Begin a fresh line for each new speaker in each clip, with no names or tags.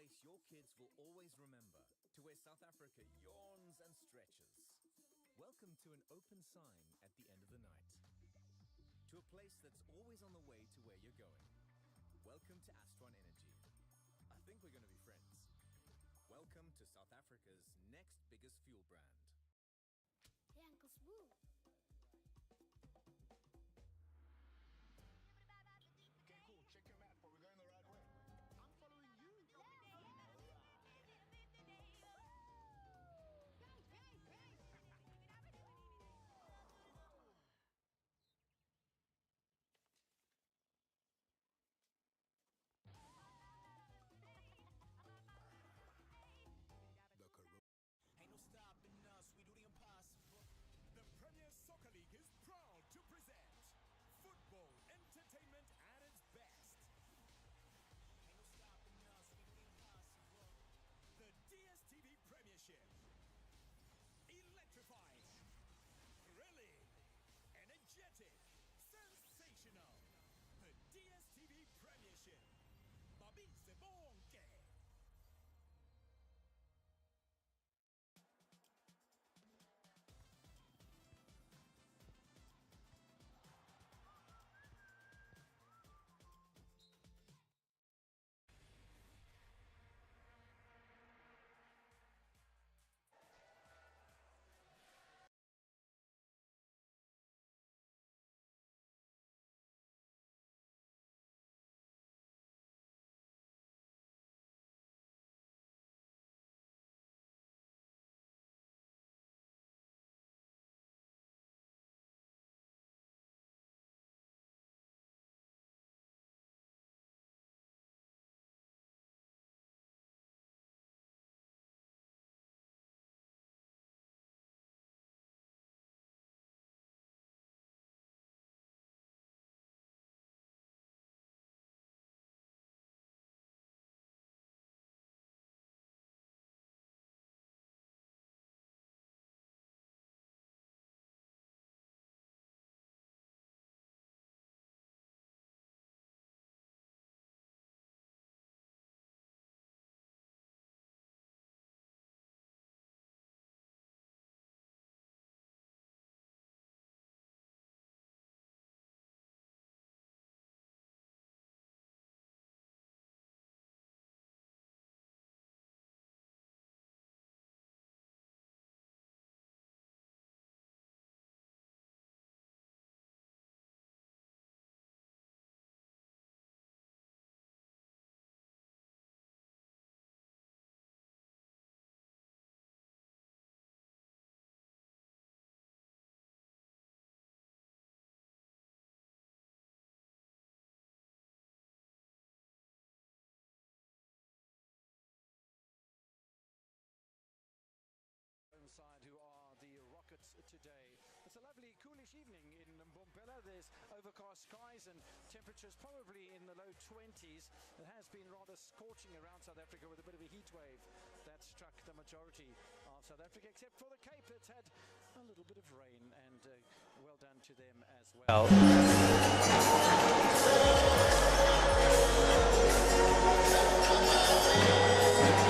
place your kids will always remember, to where South Africa yawns and stretches. Welcome to an open sign at the end of the night. To a place that's always on the way to where you're going. Welcome to Astron Energy. I think we're going to be friends. Welcome to South Africa's next biggest fuel brand.
Hey, Uncle Smooth.
Okay, cool. Check your map. Are we going the right way? I'm following you.
Ain't no stopping us, we do the impossible.
The Premier Soccer League is proud to present football entertainment at its best.
Ain't no stopping us, we do the impossible.
The DStv Premiership. Electrifying, thrilling, energetic, sensational. The DStv Premiership. Babise bonke.
Side who are the Rockets today. It's a lovely coolish evening in Mbombela. There's overcast skies and temperatures probably in the low 20s. It has been rather scorching around South Africa with a bit of a heat wave that struck the majority of South Africa, except for the Cape. It's had a little bit of rain, and well done to them as well.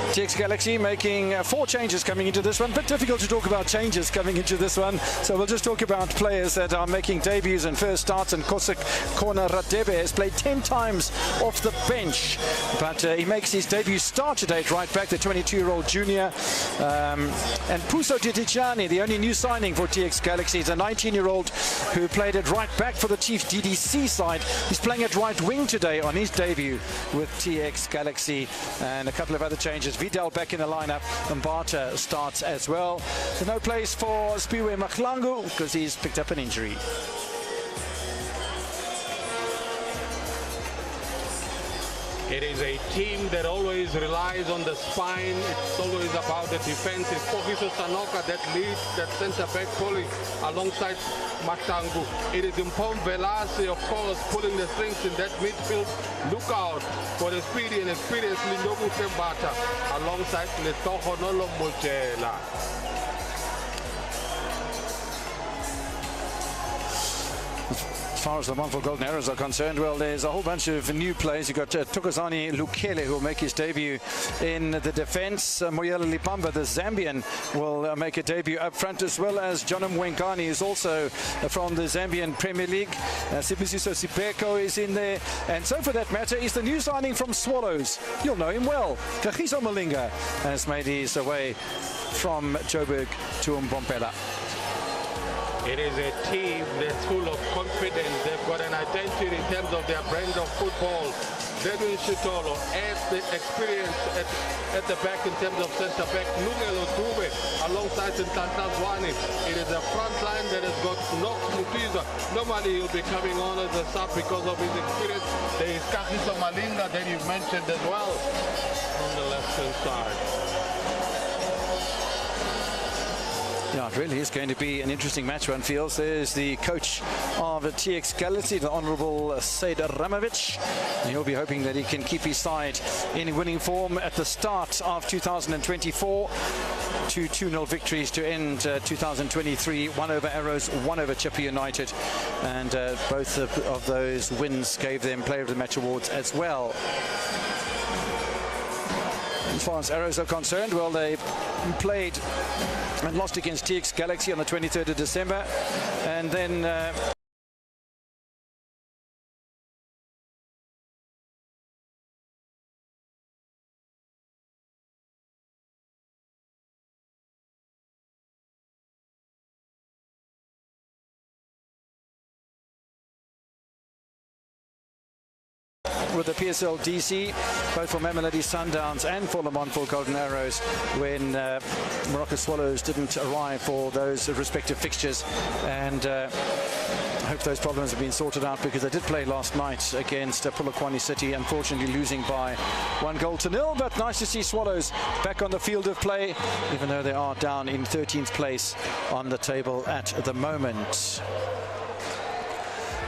TX Galaxy making 4 changes coming into this one. Bit difficult to talk about changes coming into this one, so we'll just talk about players that are making debuts and first starts. And Kosik Corner Radebe has played 10 times off the bench, but he makes his debut start today at right back, the 22-year-old junior. And Puso Titichani, the only new signing for TX Galaxy, is a 19-year-old who played at right back for the Chief DDC side. He's playing at right wing today on his debut with TX Galaxy, and a couple of other changes. Vidal back in the lineup, and Mbata starts as well. There's no place for Spiwe Mahlangu because he's picked up an injury.
It is a team that always relies on the spine. It's always about the defense. It's Pogiso Sanoka that leads that centre-back pulling alongside Mahlangu. It is Mpom Velasi, of course, pulling the strings in that midfield. Look out for the speedy and experienced Lindobu Mbata alongside Letoho Nolo Mojela.
As far as the Montville Golden Arrows are concerned, well, there's a whole bunch of new players. You've got Tukozani Lukele, who will make his debut in the defense. Moyela Lipamba, the Zambian, will make a debut up front, as well as Johnam Wenkani, is also from the Zambian Premier League. Sibusiso Sipeko is in there. And so, for that matter, is the new signing from Swallows. You'll know him well. Kagiso Malinga has made his way from Joburg to Mbombela.
It is a team that's full of confidence. They've got an identity in terms of their brand of football. Edwin Shitolo adds the experience at the back in terms of centre-back. Lungelo Dube alongside Ntantazwani. It is a front line that has got Nox Mutiza. Normally he'll be coming on as a sub because of his experience. There is Kagiso Malinga that you've mentioned as well on the left-hand side.
Yeah, it really is going to be an interesting match, one feels. There's the coach of the TX Galaxy, the Honourable Said Ramovic. And he'll be hoping that he can keep his side in winning form at the start of 2024. 2-0 victories to end 2023. 1 over Arrows, 1 over Chippa United. And both of those wins gave them Player of the Match awards as well. As far as Arrows are concerned, well, they played and lost against TX Galaxy on the 23rd of December. And then with the PSL DC, both for Mamelodi Sundowns and for the Montville Golden Arrows, when Morocco Swallows didn't arrive for those respective fixtures. And I hope those problems have been sorted out, because they did play last night against Polokwane City, unfortunately losing by 1-0. But nice to see Swallows back on the field of play, even though they are down in 13th place on the table at the moment.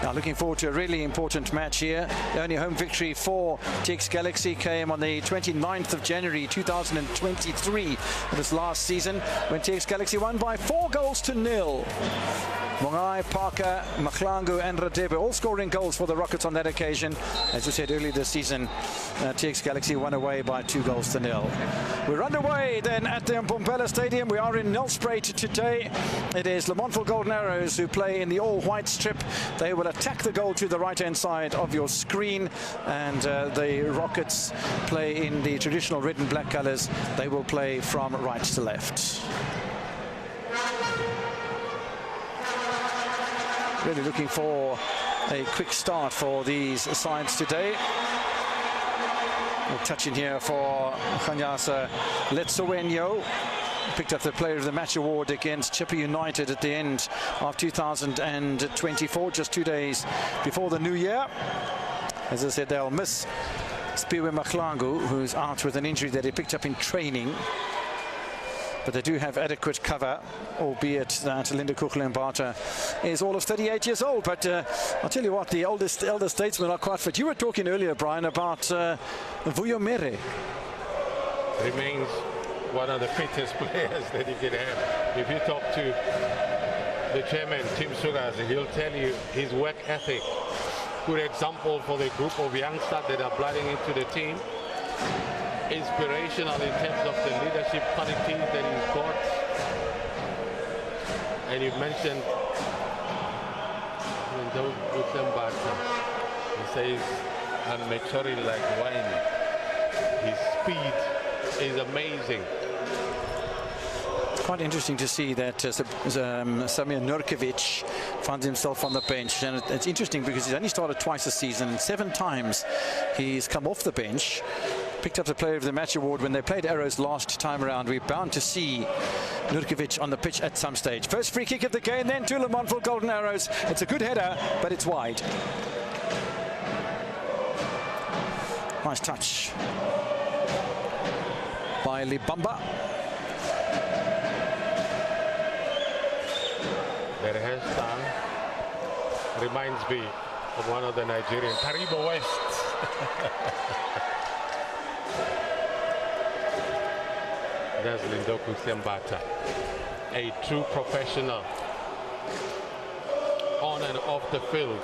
Now, looking forward to a really important match here. The only home victory for TX Galaxy came on the 29th of January 2023. It was last season when TX Galaxy won by 4-0. Mongai, Parker, Mahlangu and Radebe all scoring goals for the Rockets on that occasion. As we said earlier this season, TX Galaxy won away by 2-0. We're underway then at the Mbombela Stadium. We are in Nelspruit today. It is the Montville Golden Arrows who play in the all-white strip. They will attack the goal to the right-hand side of your screen, and the Rockets play in the traditional red and black colours. They will play from right to left. Really looking for a quick start for these sides today. We'll touch in here for Khanyasa Letsowenyo. Picked up the Player of the Match award against Chippa United at the end of 2024, just 2 days before the new year. As I said, they'll miss Spiwe Mahlangu, who's out with an injury that he picked up in training. But they do have adequate cover, albeit that Linda Kuchel-Mbata is all of 38 years old. But I'll tell you what, the elder statesmen are quite fit. You were talking earlier, Brian, about Vuyomere.
Remains one of the fittest players that you can have. If you talk to the chairman, Tim Sugas, he'll tell you his work ethic. Good example for the group of youngsters that are blooding into the team. Inspirational in terms of the leadership qualities that he's got. And you mentioned he says, I'm maturing like wine. His speed is amazing.
It's quite interesting to see that Samir Nurkovic finds himself on the bench, and it's interesting because he's only started twice this season, and 7 times he's come off the bench. Picked up the Player of the Match award when they played Arrows last time around. We're bound to see Nurkovic on the pitch at some stage. First free kick of the game, then to the Montville Golden Arrows. It's a good header, but it's wide. Nice touch by Libamba.
Their hairstyle reminds me of one of the Nigerian, Taribo West. That's Lindoku Sembata, a true professional. on and off the field.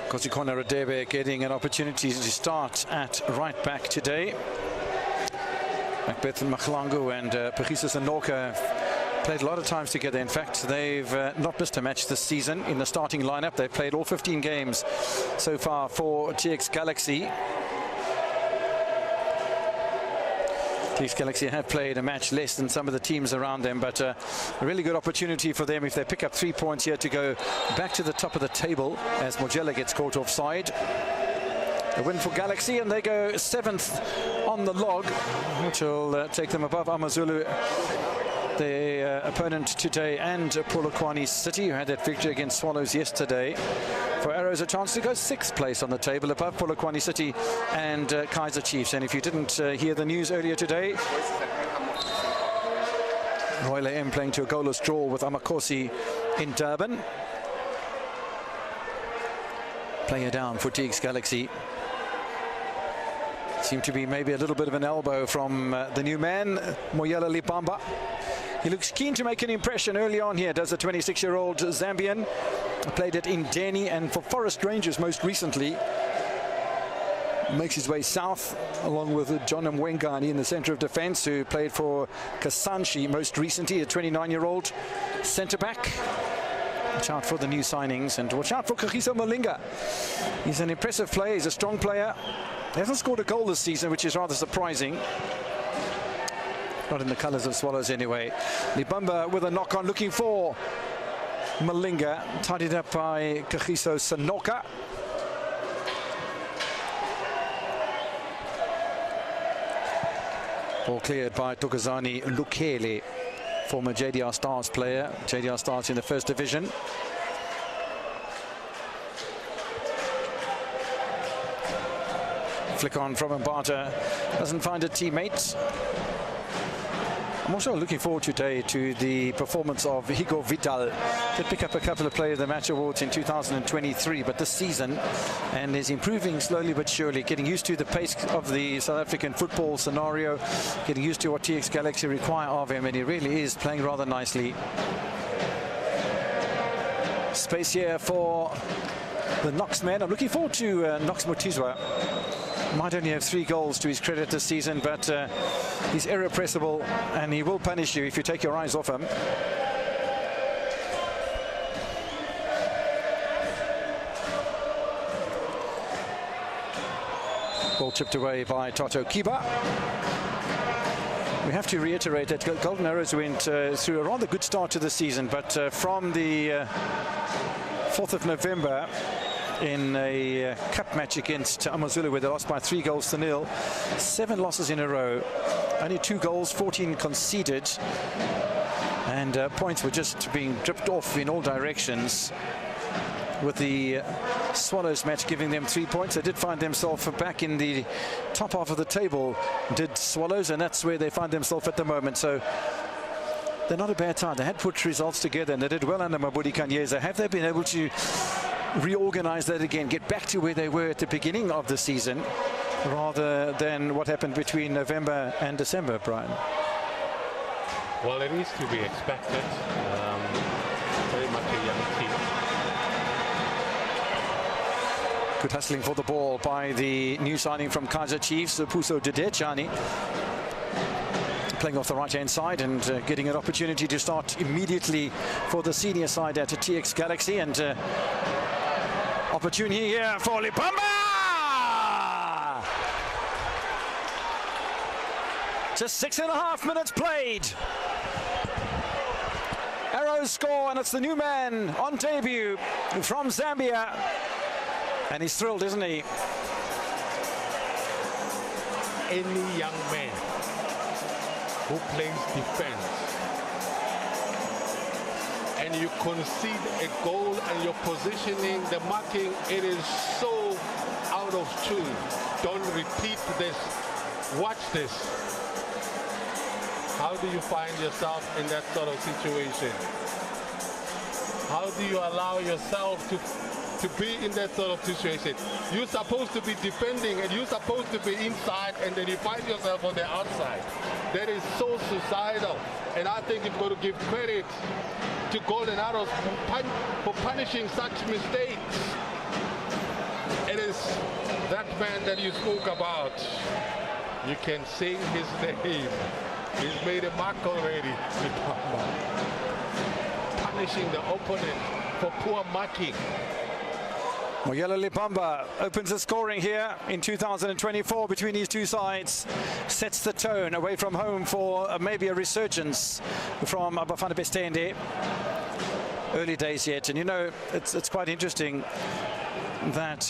Kosikona Radebe getting an opportunity to start at right back today. Macbeth Machlangu and Pagiso Sanoka played a lot of times together. In fact, they've not missed a match this season in the starting lineup. They've played all 15 games so far for TX Galaxy. TX Galaxy have played a match less than some of the teams around them, but a really good opportunity for them if they pick up 3 points here to go back to the top of the table as Mojela gets caught offside. A win for Galaxy, and they go 7th on the log, which will take them above Amazulu, the opponent today, and Polokwane City, who had that victory against Swallows yesterday. For Arrows, a chance to go 6th place on the table, above Polokwane City and Kaizer Chiefs. And if you didn't hear the news earlier today, Royal AM playing to a goalless draw with Amakosi in Durban. Player down for TX Galaxy. Seemed to be maybe a little bit of an elbow from the new man, Moyela Lipamba. He looks keen to make an impression early on here, does the 26-year-old Zambian. Played it in Denny and for Forest Rangers most recently. Makes his way south along with John Mwengani in the centre of defence, who played for Kasanshi most recently, a 29-year-old centre-back. Watch out for the new signings, and watch out for Kagiso Malinga. He's an impressive player, he's a strong player. He hasn't scored a goal this season, which is rather surprising. Not in the colours of Swallows anyway. Libamba with a knock-on, looking for Malinga, tidied up by Kagiso Sanoka. Ball cleared by Tokozani Lukele, former JDR Stars player. JDR Stars in the first division. Flick on from Mbata, doesn't find a teammate. I'm also looking forward today to the performance of Higo Vidal. Did pick up a couple of Player of the Match awards in 2023, but this season, and is improving slowly but surely, getting used to the pace of the South African football scenario, getting used to what TX Galaxy require of him, and he really is playing rather nicely. Space here for the Knox men. I'm looking forward to Knox Mutizwa. Might only have 3 goals to his credit this season, but he's irrepressible and he will punish you if you take your eyes off him. Ball chipped away by Toto Kiba. We have to reiterate that Golden Arrows went through a rather good start to the season, but from the 4th of November, in a cup match against Amazulu, where they lost by 3-0, 7 losses in a row, only 2 goals, 14 conceded, and points were just being dripped off in all directions, with the Swallows match giving them 3 points. They did find themselves back in the top half of the table, did Swallows, and that's where they find themselves at the moment. So they're not a bad side. They had put results together and they did well under Mabudi Kanyeza. Have they been able to reorganize that again, get back to where they were at the beginning of the season, rather than what happened between November and December, Brian?
Well, it is to be expected. Very much a young team.
Good hustling for the ball by the new signing from Kaizer Chiefs, Puso Dedechani. Playing off the right-hand side and getting an opportunity to start immediately for the senior side at TX Galaxy, and opportunity here for Lipamba! Just 6.5 minutes played. Arrows score, and it's the new man on debut from Zambia. And he's thrilled, isn't he?
Any young man who plays defense and you concede a goal and your positioning, the marking, it is so out of tune. Don't repeat this. Watch this. How do you find yourself in that sort of situation? How do you allow yourself to to be in that sort of situation. You're supposed to be defending and you're supposed to be inside, and then you find yourself on the outside. That is so suicidal. And I think you've got to give credit to Golden Arrows for punishing such mistakes. It is that man that you spoke about. You can sing his name. He's made a mark already. Punishing the opponent for poor marking.
Moyela Lipamba opens the scoring here in 2024 between these two sides. Sets the tone away from home for maybe a resurgence from Abafana Bestende. Early days yet, and you know, it's quite interesting that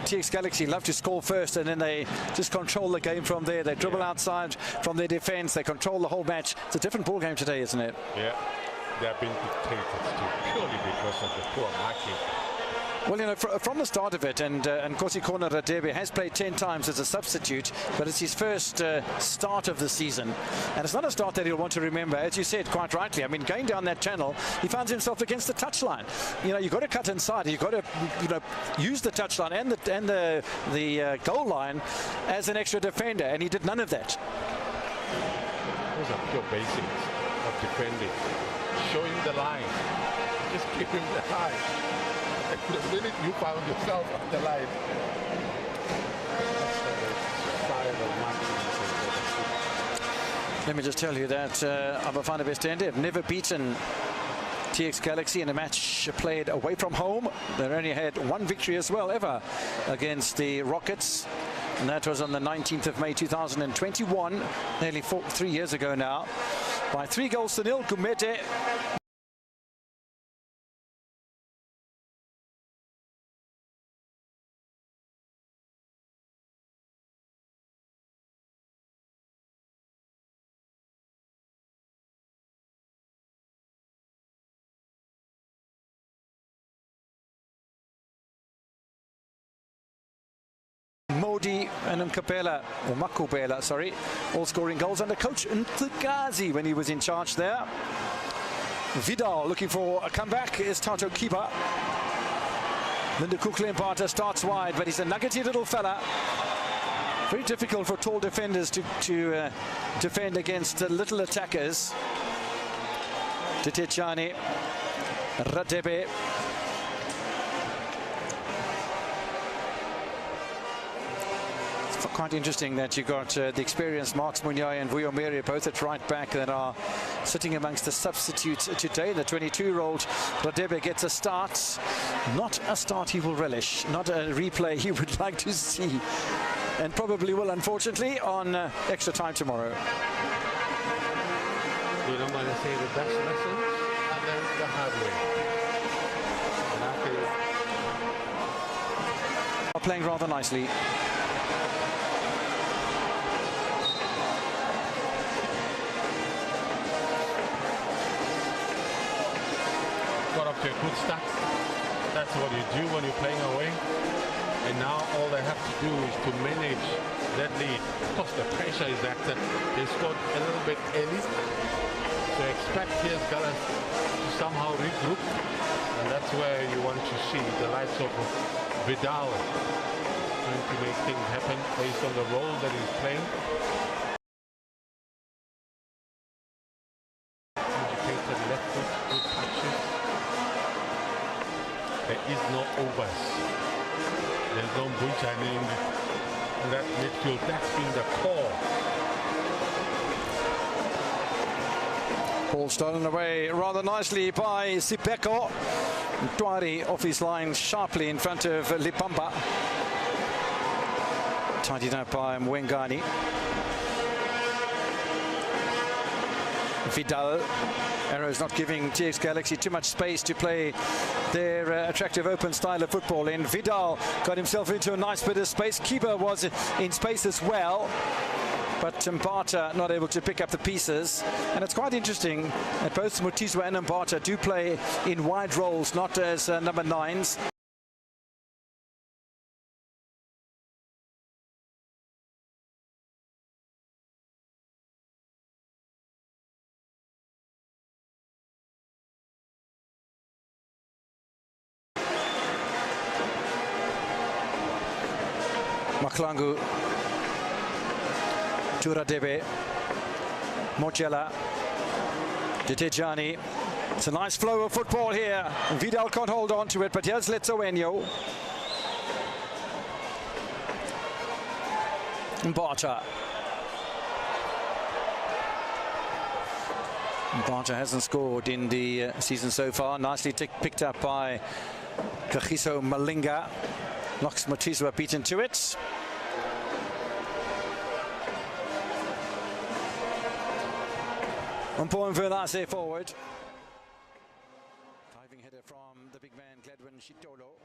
TX Galaxy love to score first and then they just control the game from there. They dribble outside from their defense. They control the whole match. It's a different ball game today, isn't it?
Yeah, they've been dictated to purely because of the poor marking.
Well, you know, from the start of it, and Nkosi Kona Radebe has played 10 times as a substitute, but it's his first start of the season. And it's not a start that he'll want to remember, as you said quite rightly. I mean, going down that channel, he finds himself against the touchline. You know, you've got to cut inside. You've got to, you know, use the touchline and the goal line as an extra defender, and he did none of that.
Those are pure basics of defending. Showing the line. Just keep him the line. The minute you found yourself on the line,
let me just tell you that Abafana Bestende have never beaten TX Galaxy in a match played away from home. They've only had one victory as well ever against the Rockets, and that was on the 19th of May 2021, nearly 3 years ago now, by 3-0. Gumete Modi and Mkapela, or Makubela, sorry, all scoring goals under coach Ntagazi when he was in charge there. Vidal looking for a comeback is Tato Kiba. Linda Kukle-Mbata starts wide, but he's a nuggety little fella. Very difficult for tall defenders to defend against little attackers. Tetechani, Radebe. Quite interesting that you got the experienced Marks Munyai and Vuyomere both at right back that are sitting amongst the substitutes today. The 22-year-old Radebe gets a start. Not a start he will relish, not a replay he would like to see, and probably will, unfortunately, on extra time tomorrow.
You don't want to say the best lessons and then the hard way.
Are playing rather nicely.
Got up to a good start. That's what you do when you're playing away. And now all they have to do is to manage that lead. Of course, the pressure is that they scored a little bit early. So expect PS Galaxy to somehow regroup. And that's where you want to see the likes of Vidal trying to make things happen based on the role that he's playing. Educated left foot, good touches. There is no overs. There's no bunchani in that midfield. That's been the core.
Ball stolen away rather nicely by Sipeko. Twari off his line sharply in front of Lipamba. Tidied up by Mwengani. Vidal. Arrows not giving TX Galaxy too much space to play their attractive open style of football in. Vidal got himself into a nice bit of space. Kiba was in space as well, but Mbata not able to pick up the pieces. And it's quite interesting that both Mutizwa and Mbata do play in wide roles, not as number 9s. Maklangu to Radebe, Mojela to Tejani. It's a nice flow of football here. Vidal can't hold on to it, but here's Letsoenyo. Mbata. Mbata hasn't scored in the season so far. Nicely picked up by Kagiso Malinga. Knox Matizwa beaten to it. Umpoen Verlase forward. Diving header from the big man Gladwin Shitolo.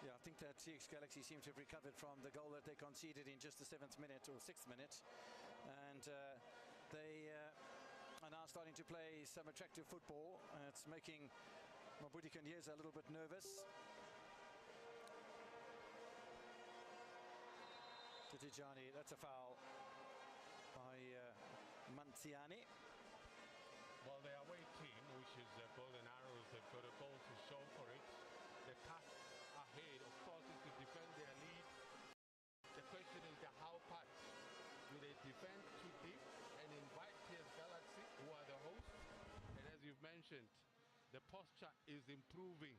Yeah, I think that CX Galaxy seem to have recovered from the goal that they conceded in just the 7th minute or 6th minute. And they are now starting to play some attractive football. It's making Mabudi Kanyeza a little bit nervous. To Tijani, that's a foul by Manziani.
Well, the away team, which is Golden Arrows, they've got a goal to show for it. The task ahead, of course, is to defend their lead. The question is the how part. Do they defend too deep and invite PS Galaxy, who are the hosts? And as you've mentioned, the posture is improving.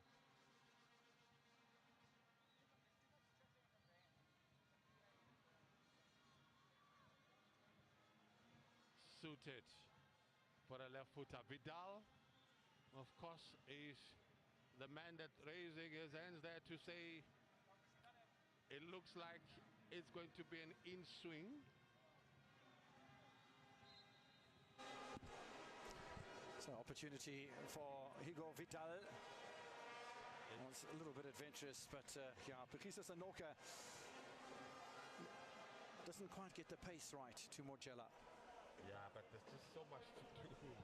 Suited for a left footer. Vidal, of course, is the man that raising his hands there to say it looks like it's going to be an in swing.
So opportunity for Hugo Vidal. It was a little bit adventurous, but yeah, Pekisa Sanoka doesn't quite get the pace right to Mojela.
Yeah, but there's just so much to do.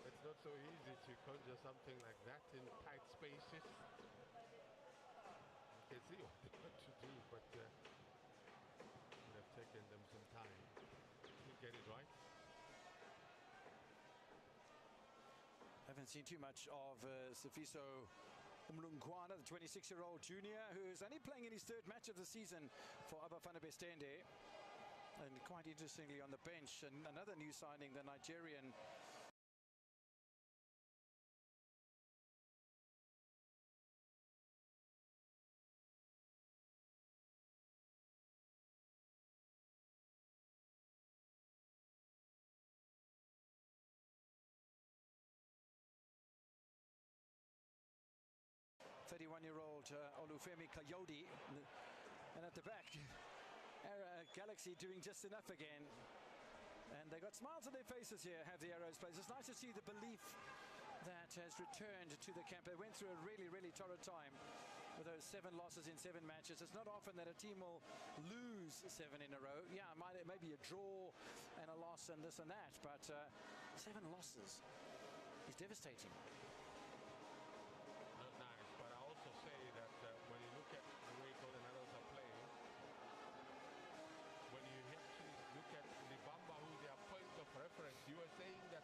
It's not so easy to conjure something like that in tight spaces. You can see what they want to do, but it would have taken them some time to get it right.
Haven't seen too much of Sifiso Umlungwana, the 26-year-old junior, who's only playing in his 3rd match of the season for Abafana Bestende. And quite interestingly on the bench, and another new signing, the Nigerian Olufemi Kayode. And at the back, Galaxy doing just enough again. And they got smiles on their faces here, have the Arrows players. It's nice to see the belief that has returned to the camp. They went through a really torrid time with those 7 losses in 7 matches. It's not often that a team will lose 7 in a row. Yeah, maybe a draw and a loss and this and that, but 7 losses is devastating.
Not nice, but I also say that when you look at the way Golden Arrows are playing, when you actually look at Libamba, who their point of reference, you were saying that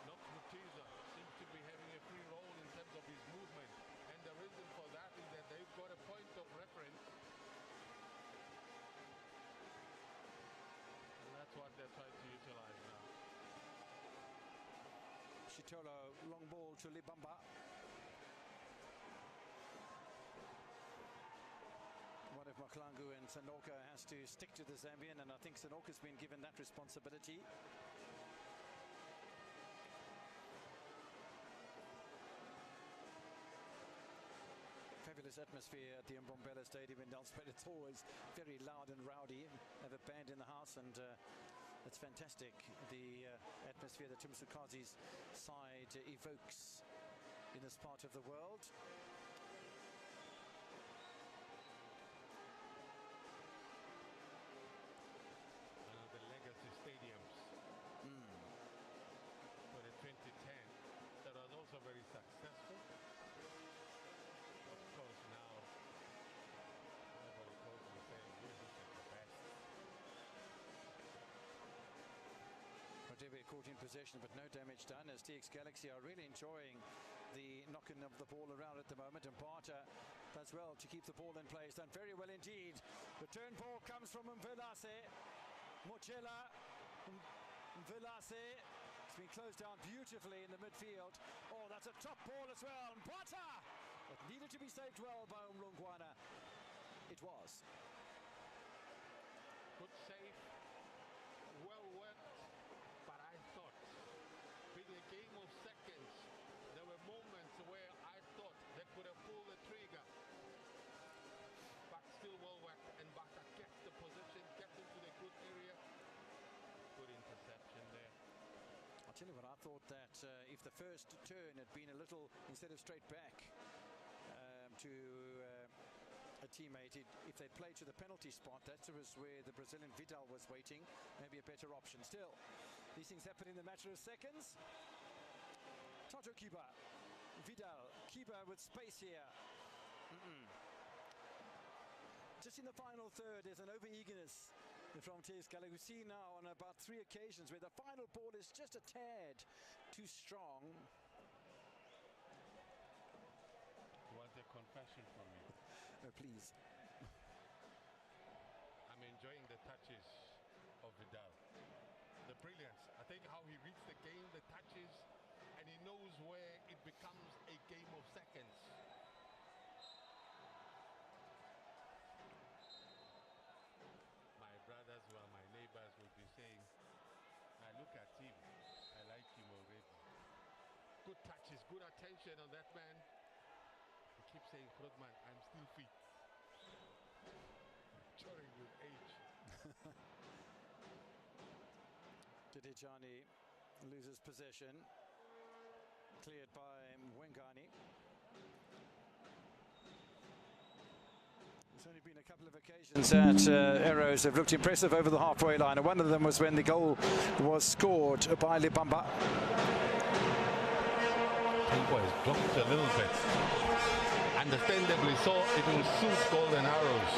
Mutiza seems to be having a free role in terms of his movement, and the reason for that is that they've got a point of reference, and that's what they're trying to utilize now.
Shitolo, long ball to Libamba. What if Maklangu and Sanoka has to stick to the Zambian, and I think Sanoka's been given that responsibility. Fabulous atmosphere at the Mbombela Stadium in Nelspruit. It's always very loud and rowdy. Have a band in the house, and it's fantastic. The atmosphere that Tumsukazi's side evokes in this part of the world.
One of the legacy stadiums for the 2010 that was also very successful. Of course, now everybody calls the same. This is the best.
Radebe caught in possession, but no damage done, as TX Galaxy are really enjoying the knocking of the ball around at the moment. And Barter does well to keep the ball in place, done very well indeed. Return ball comes from Mvelase. Mochela. Mvelase. It's been closed down beautifully in the midfield. Oh, that's a top ball as well. And Barter! It needed to be saved well by Umlungwana. It was.
Good save. Well worked. But I thought, being a game of seconds, there were moments where I thought they could have pulled the trigger. But still well worked, and Bata kept the position, kept into the good area. Good interception there.
I'll tell you what, I thought that if the first turn had been a little, instead of straight back to a teammate, if they played to the penalty spot, that was where the Brazilian Vidal was waiting, maybe a better option. Still, these things happen in a matter of seconds. Toto Kiba, Vidal, Kiba with space here. Just in the final third, there's an over-eagerness from TX Galaxy. We've seen now on about 3 occasions where the final ball is just a tad too strong.
You want a confession from me?
Oh, please.
I'm enjoying the touches of Vidal. The brilliance. I think how he reads the game, the touches, and he knows where it becomes a game of seconds. My brothers who are my neighbors will be saying, I look at him, I like him already. Good touches, good attention on that man. He keeps saying, Krugman, I'm still fit. Maturing with age.
Didijani loses possession. Cleared by Mwengani. There's only been a couple of occasions that Arrows have looked impressive over the halfway line, and one of them was when the goal was scored by Libamba.
Tempo is blocked a little bit. Understandably so, it will suit Golden Arrows.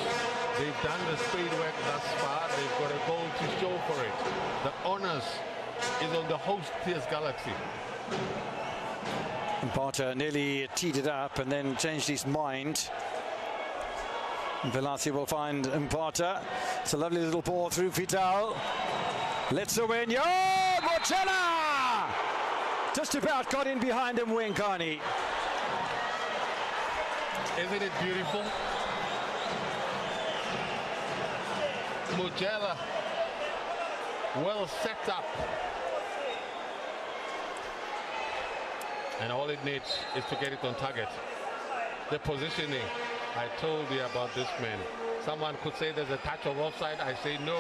They've done the spade work thus far. They've got a goal to show for it. The honors is on the host TX Galaxy.
Barter nearly teed it up and then changed his mind. Velasi will find Barter. It's a lovely little ball through Vidal. Let's win. Yo, Mochela! Just about got in behind him, Mwengani.
Isn't it beautiful? Mochela, well set up. And all it needs is to get it on target. The positioning, I told you about this man. Someone could say there's a touch of offside. I say no.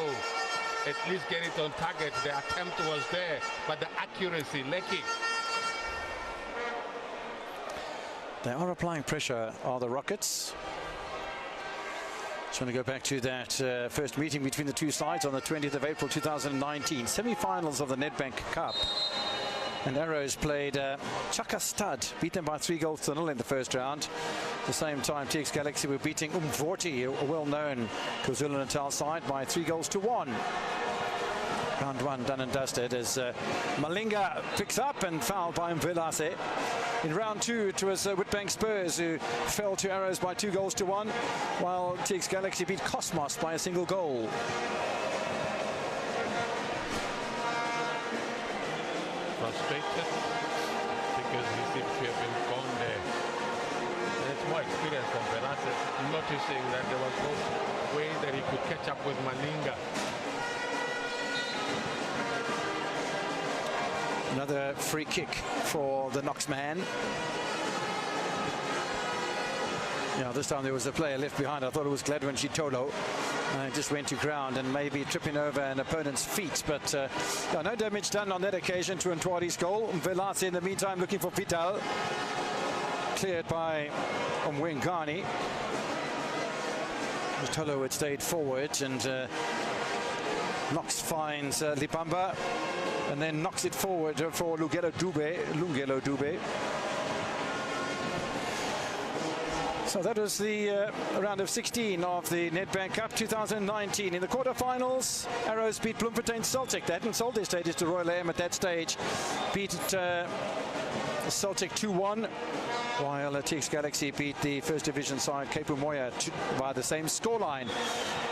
At least get it on target. The attempt was there, but the accuracy lacking.
They are applying pressure, are the Rockets. Just want to go back to that first meeting between the two sides on the 20th of April 2019. Semi-finals of the Nedbank Cup. And Arrows played Chaka Stud, beat them by 3-0 in the first round. At the same time, TX Galaxy were beating Umvorti, a well-known KwaZulu-Natal side, by 3-1. Round one done and dusted as Malinga picks up and fouled by Mvelase. In round two, it was Witbank Spurs who fell to Arrows by 2-1, while TX Galaxy beat Cosmos by a single goal.
Frustrated because he seems to have been gone there. And it's more experience from Velase, noticing that there was no way that he could catch up with Malinga.
Another free kick for the Knox man. Yeah, this time there was a player left behind. I thought it was Gladwin Chitolo. Just went to ground and maybe tripping over an opponent's feet. But yeah, no damage done on that occasion to Ntwari's goal. Velase in the meantime looking for Vidal. Cleared by Mwengani. Chitolo had stayed forward and Knox finds Libamba. And then knocks it forward for Lungelo Dube. So that was the round of 16 of the Nedbank Cup 2019. In the quarterfinals, Arrows beat Bloemfontein Celtic. They hadn't sold their status to Royal AM at that stage. Beat Celtic 2-1, while TX Galaxy beat the first division side Cape Umoya by the same scoreline.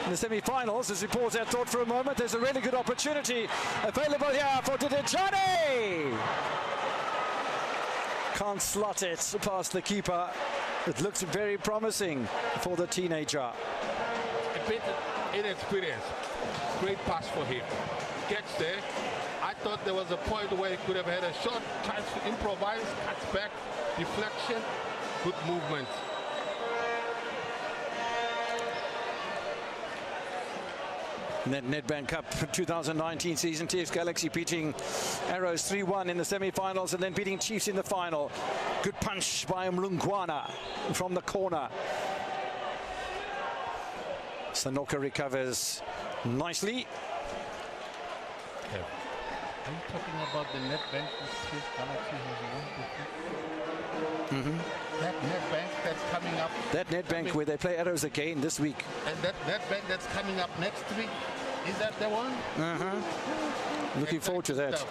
In the semi-finals, as reports had thought for a moment, there's a really good opportunity available here for Didejane. Can't slot it past the keeper. It looks very promising for the teenager.
A bit inexperienced. Great pass for him. Gets there. I thought there was a point where he could have had a shot, tries to improvise, cuts back, deflection, good movement.
In that Nedbank Cup 2019 season, TX Galaxy beating Arrows 3-1 in the semi-finals and then beating Chiefs in the final. Good punch by Mlungwana from the corner. Sanoka recovers nicely.
Okay.
Are you talking about the Nedbank that TX Galaxy has won before? That Nedbank that's coming up.
That Nedbank where they play Arrows again this week.
And that Nedbank that's coming up next week. Is that the one?
Looking forward to that.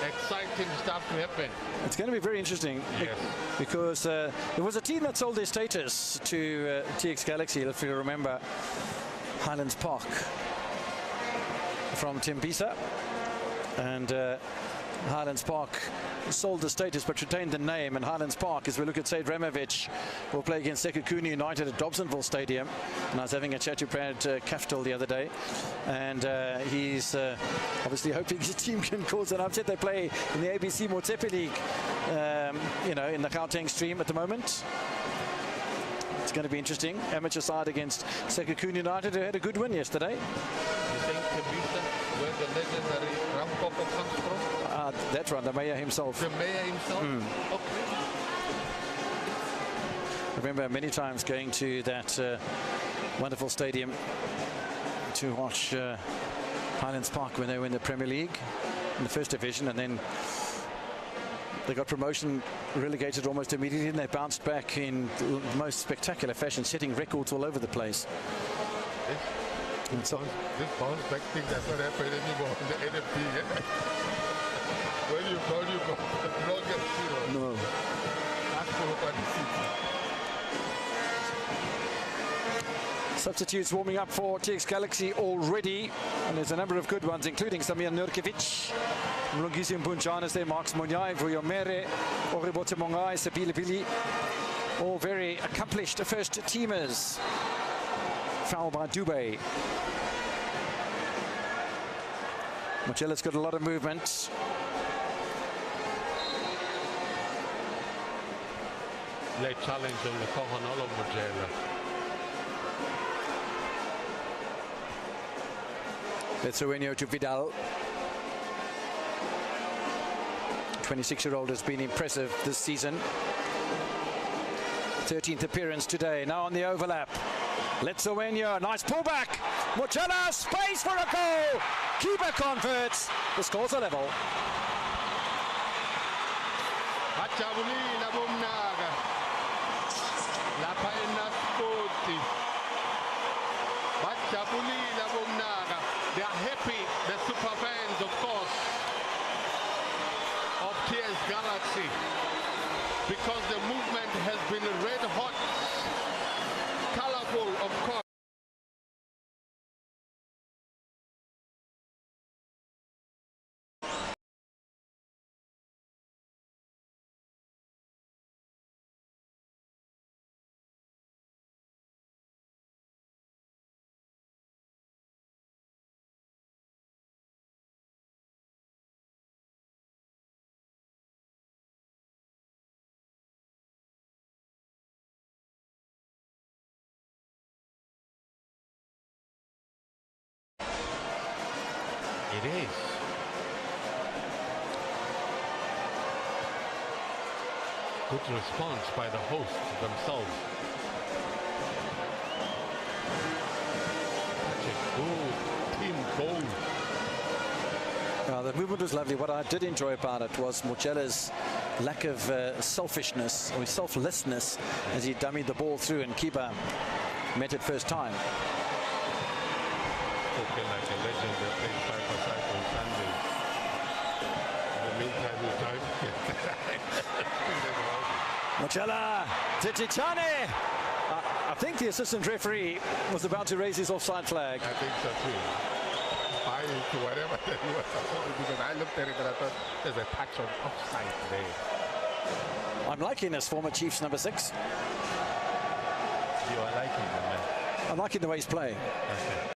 Exciting stuff to happen.
It's going to be very interesting.
Yes.
Because there was a team that sold their status to TX Galaxy, if you remember, Highlands Park from Tembisa. And Highlands Park sold the status but retained the name, and Highlands Park, as we look at Said Ramovic, will play against Sekhukhune United at Dobsonville Stadium. And I was having a chat to Brad Kaftel the other day, and he's obviously hoping his team can cause an upset. They play in the ABC Motsepe League, you know, in the Gauteng stream at the moment. It's going to be interesting. Amateur side against Sekhukhune United, who had a good win yesterday.
You think Tembisa, where the legendary Rampopo comes from?
That's right, the mayor himself.
The mayor himself? Okay.
I remember many times going to that wonderful stadium to watch Highlands Park when they were in the Premier League in the first division, and then they got promotion, relegated almost immediately, and they bounced back in the most spectacular fashion, setting records all over the place.
This bounce back thing does not happen anymore in the NFP. When you go, not get zero.
No.
Ask for Open City.
Substitutes warming up for TX Galaxy already, and there's a number of good ones, including Samir Nurkiewicz, Mlungisi Mpunjana, there, Marks Monyai, Vuyomere, Oribote Mongai, Sabili Pili, all very accomplished first teamers. Foul by Dubé. Mochella's got a lot of movement.
Late challenge on the Kohanolo Mochella.
Betsuenio to Vidal. 26-year-old has been impressive this season. 13th appearance today, now on the overlap. Letsuenio, nice pullback. Mochella, space for a goal. Keeper converts. The scores are level.
They are happy, the super fans, of course, of TX Galaxy, because the movement has been red hot, colorful, of course. It is. Good response by the hosts themselves. Such a good team goal.
The movement was lovely. What I did enjoy about it was Mochella's lack of selfishness or selflessness as he dummied the ball through and keeper met it first time.
Okay, like a legend that plays 5-a-side on Sunday. In the meantime, you time.
Mochela, Titichane. I think the assistant referee was about to raise his offside flag.
I think so too. To whatever that was supposed to, because I looked at it and I thought there's a touch on offside there.
I'm liking this former Chiefs number 6.
You are liking him, man.
I'm liking the way he's playing.
Okay.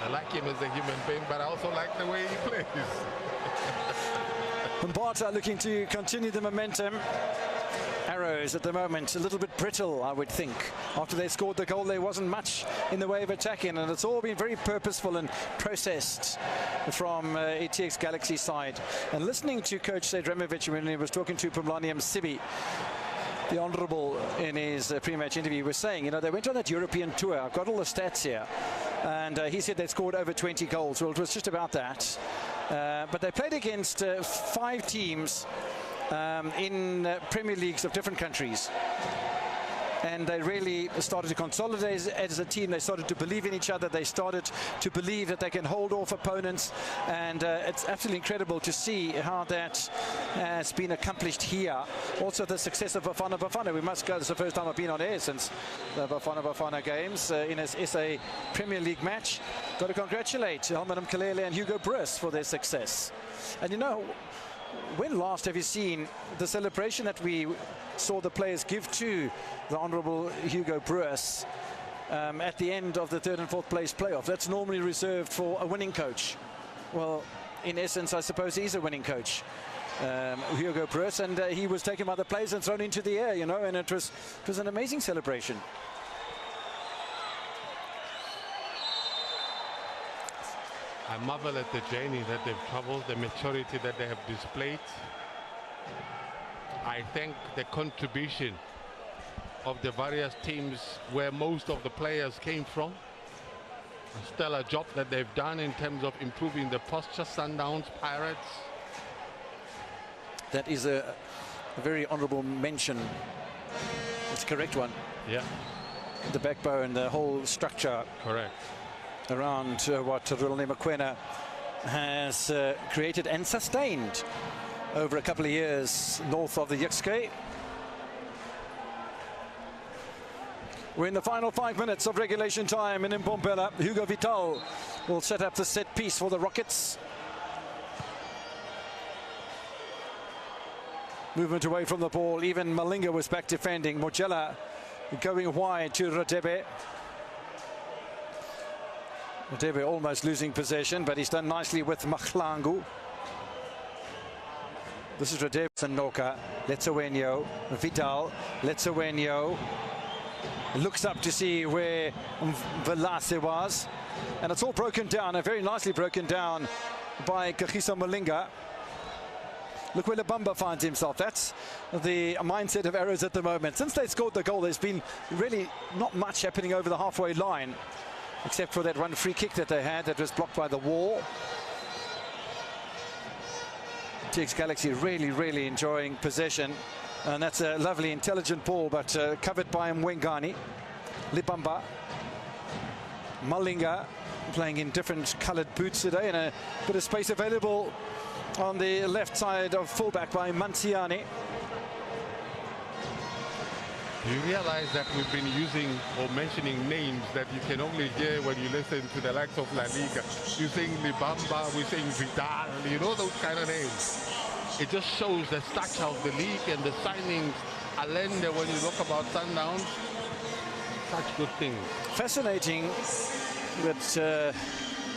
I like him as a human being, but I also like the way he plays.
Mbata looking to continue the momentum. Arrows at the moment a little bit brittle, I would think. After they scored the goal, there wasn't much in the way of attacking, and it's all been very purposeful and processed from ATX Galaxy side. And listening to Coach Sejremovic when he was talking to Pumlani Msibi, the Honourable, in his pre-match interview, was saying, you know, they went on that European tour. I've got all the stats here. And he said they'd scored over 20 goals. Well, it was just about that. But they played against 5 teams in Premier Leagues of different countries. And they really started to consolidate as a team. They started to believe in each other. They started to believe that they can hold off opponents. And it's absolutely incredible to see how that has been accomplished here. Also the success of Bafana Bafana. We must go, this is the first time I've been on air since the Bafana Bafana games in a SA Premier League match. Got to congratulate Helmut Mkalele and Hugo Bruce for their success. And you know, when last have you seen the celebration that we saw the players give to the Honourable Hugo Bruce at the end of the 3rd and 4th place playoff? That's normally reserved for a winning coach. Well, in essence, I suppose he's a winning coach, Hugo Bruce, and he was taken by the players and thrown into the air, you know, and it was an amazing celebration.
I marvel at the journey that they've traveled, the maturity that they have displayed. I think the contribution of the various teams where most of the players came from, a stellar job that they've done in terms of improving the posture. Sundowns, Pirates.
That is a very honourable mention. It's a correct one.
Yeah.
The backbone, the whole structure.
Correct.
Around what Rulani Mokwena has created and sustained over a couple of years north of the Yixke. We're in the final 5 minutes of regulation time in Mpombela. Hugo Vital will set up the set piece for the Rockets. Movement away from the ball. Even Malinga was back defending. Mochela going wide to Radebe. Radebe almost losing possession, but he's done nicely with Mahlangu. This is Radebe, Sanoka, Letsowenyo, Vidal, Letsowenyo. Looks up to see where Velase was. And it's all broken down, and very nicely broken down by Kagiso Malinga. Look where Lebamba finds himself. That's the mindset of Arrows at the moment. Since they scored the goal, there's been really not much happening over the halfway line, except for that one free kick that they had that was blocked by the wall. TX Galaxy really enjoying possession. And that's a lovely, intelligent ball, but covered by Mwengani. Libamba. Malinga playing in different coloured boots today, and a bit of space available on the left side of fullback by Manziani.
You realize that we've been using or mentioning names that you can only hear when you listen to the likes of La Liga. You're saying Libamba, we're saying Vidal, you know, those kind of names. It just shows the structure of the league and the signings. Allende, when you look about Sundowns, such good things.
Fascinating that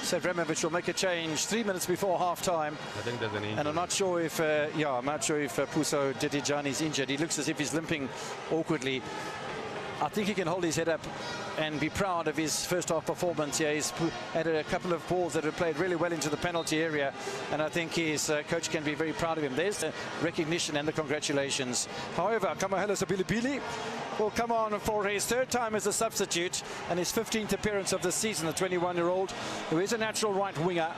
Sredojevic will make a change 3 minutes before half-time.
I think there's an injury.
And I'm not sure if, Puso Dedejani's injured. He looks as if he's limping awkwardly. I think he can hold his head up and be proud of his first half performance. Yeah, he's had a couple of balls that have played really well into the penalty area, and I think his coach can be very proud of him. There's the recognition and the congratulations. However, Kamohelo Sabilibili will come on for his third time as a substitute and his 15th appearance of the season, the 21-year-old, who is a natural right winger,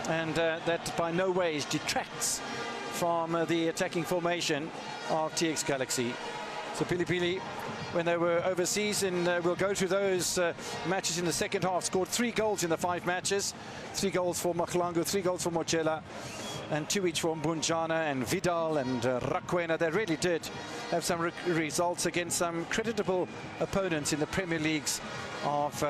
and that by no ways detracts from the attacking formation of TX Galaxy. So Pilipili, when they were overseas, and we'll go through those matches in the second half, scored 3 goals in the 5 matches. 3 goals for Maklangu, 3 goals for Mochela, and 2 each for Mbunjana and Vidal and Rakwena. They really did have some results against some creditable opponents in the Premier Leagues of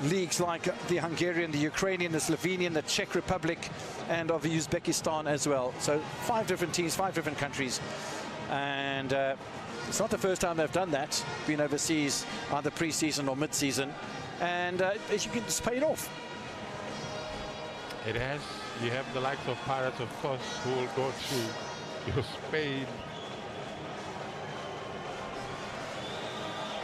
leagues like the Hungarian, the Ukrainian, the Slovenian, the Czech Republic, and of Uzbekistan as well. So 5 different teams, 5 different countries. And it's not the first time they've done that, been overseas either pre-season or mid-season. And as you can, it's paid off.
It has. You have the likes of Pirates, of course, who will go through your Spain.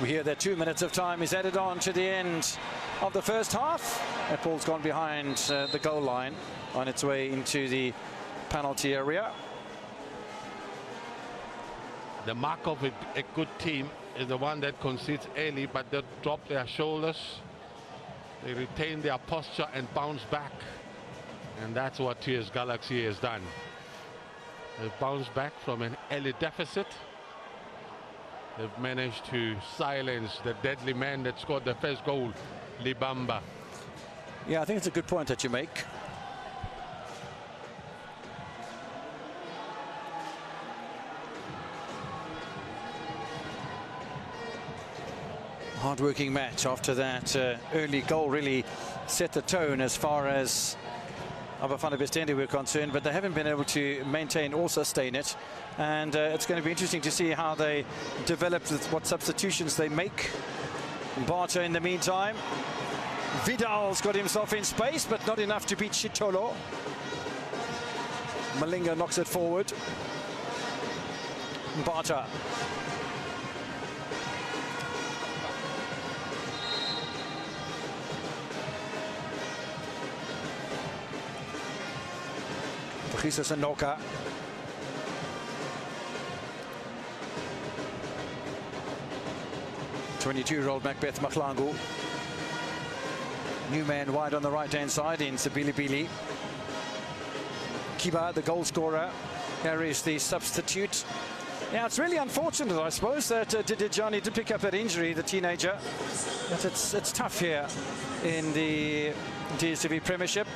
We hear that 2 minutes of time is added on to the end of the first half. That ball's gone behind the goal line on its way into the penalty area.
The mark of a good team is the one that concedes early, but they drop their shoulders, they retain their posture and bounce back. And that's what TS Galaxy has done. They've bounced back from an early deficit. They've managed to silence the deadly man that scored the first goal, Libamba.
Yeah, I think it's a good point that you make. Hard-working match after that early goal really set the tone as far as Abafana Bestendi were concerned, but they haven't been able to maintain or sustain it. And it's going to be interesting to see how they develop, what substitutions they make. Barter in the meantime. Vidal's got himself in space, but not enough to beat Chitolo. Malinga knocks it forward. Barter. Jesus Anoka. '22-year-old Macbeth Maklangu. New man wide on the right-hand side in Sabilibili. Kiba, the goal scorer. Here is the substitute. Now, it's really unfortunate, I suppose, that Dedejani did pick up that injury, the teenager. But it's tough here in the DStv Premiership.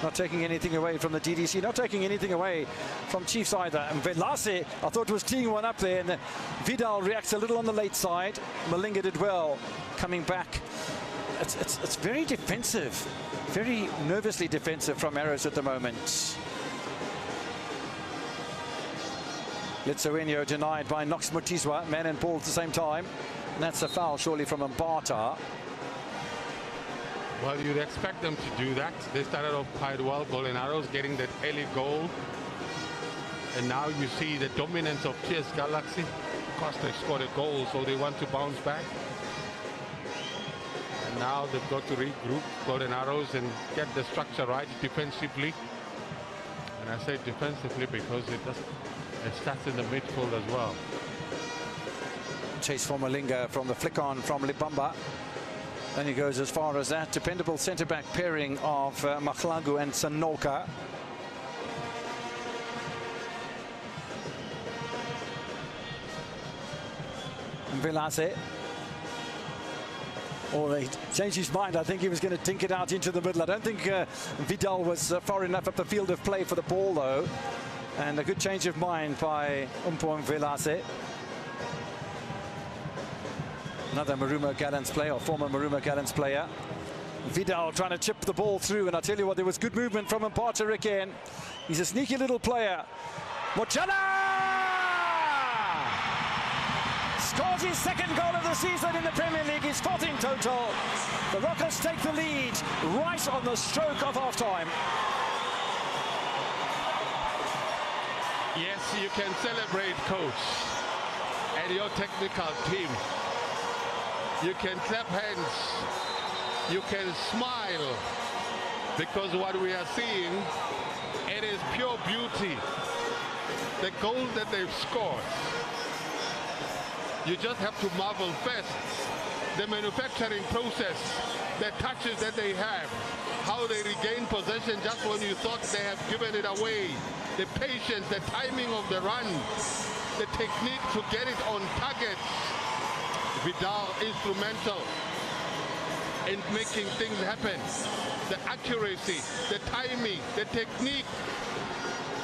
Not taking anything away from the DDC, not taking anything away from Chiefs either. And Velase, I thought, was teeing one up there, and Vidal reacts a little on the late side. Malinga did well, coming back. It's very defensive, very nervously defensive from Arrows at the moment. Litsuenyo denied by Nox Mutizwa, man and ball at the same time. And that's a foul, surely, from Mbata.
Well, you'd expect them to do that. They started off quite well, Golden Arrows getting that early goal. And now you see the dominance of TS Galaxy. Of course, they scored a goal, so they want to bounce back. And now they've got to regroup, Golden Arrows, and get the structure right defensively. And I say defensively because it starts in the midfield as well.
Chase for Malinga from the flick on from Libamba. And he goes as far as that. Dependable centre-back pairing of Maklangu and Sanoka. Velase. or he changed his mind. I think he was going to dink it out into the middle. I don't think Vidal was far enough up the field of play for the ball, though. And a good change of mind by Umpong Velase. Another Marumo Gallants player, or former Marumo Gallants player. Vidal trying to chip the ball through, and I tell you what, there was good movement from Mpata again. He's a sneaky little player. Mojela scores his second goal of the season in the Premier League, his fourth in total. The Rockets take the lead right on the stroke of half-time.
Yes, you can celebrate, coach, and your technical team. You can clap hands, you can smile, because what we are seeing, it is pure beauty. The goal that they've scored, you just have to marvel first. The manufacturing process, the touches that they have, how they regain possession just when you thought they have given it away, the patience, the timing of the run, the technique to get it on target. Vidal instrumental in making things happen. The accuracy, the timing, the technique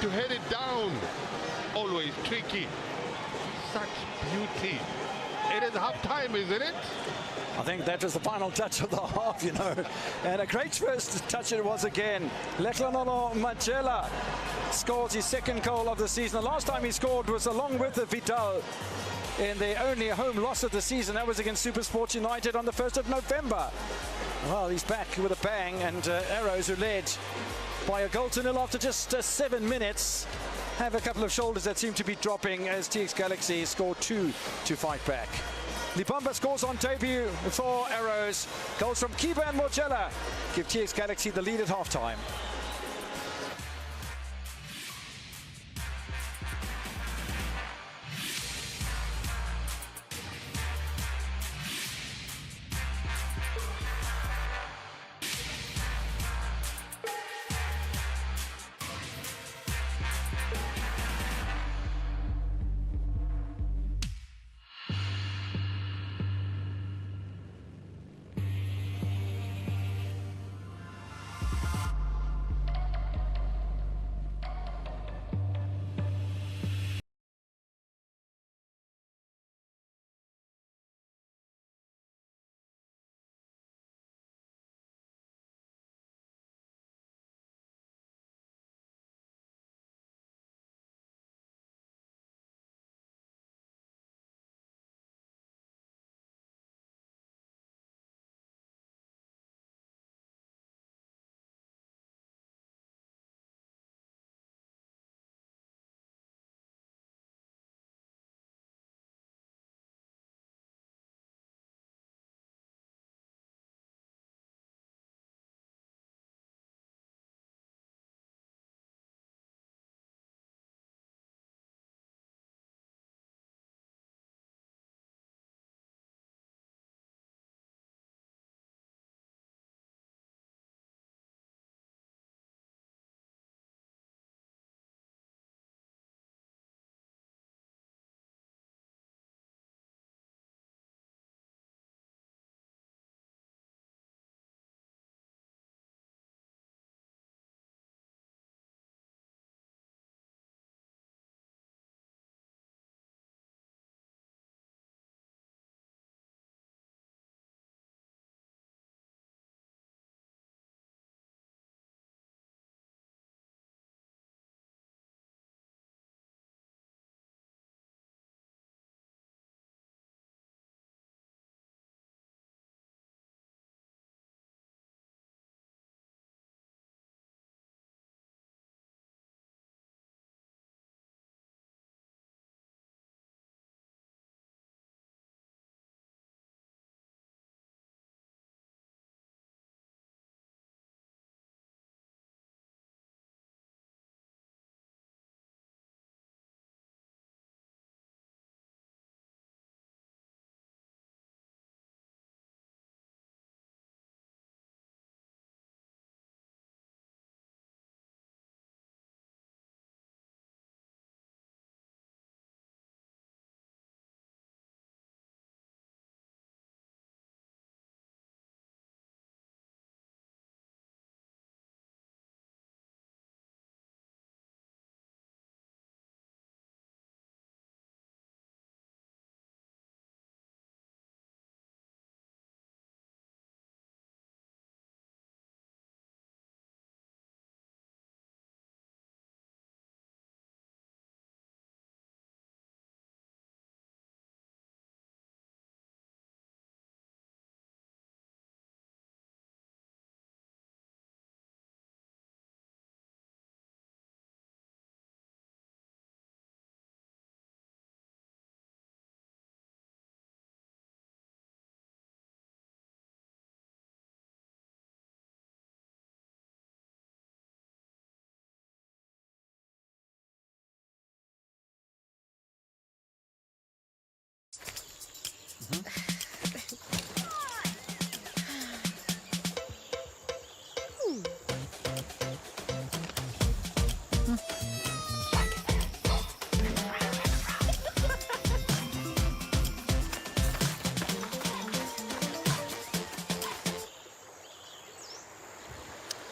to head it down, always tricky. Such beauty. It is half time, isn't it?
I think that was the final touch of the half, you know. And a great first touch it was again. Leklanolo Mojela scores his second goal of the season. The last time he scored was along with the Vidal in the only home loss of the season. That was against SuperSport United on the 1st of November. Well, he's back with a bang, and Arrows, who led by a goal to nil after just 7 minutes, have a couple of shoulders that seem to be dropping as TX Galaxy scored 2 to fight back. Lipamba scores on debut for Arrows. Goals from Kiba and Mojela give TX Galaxy the lead at halftime.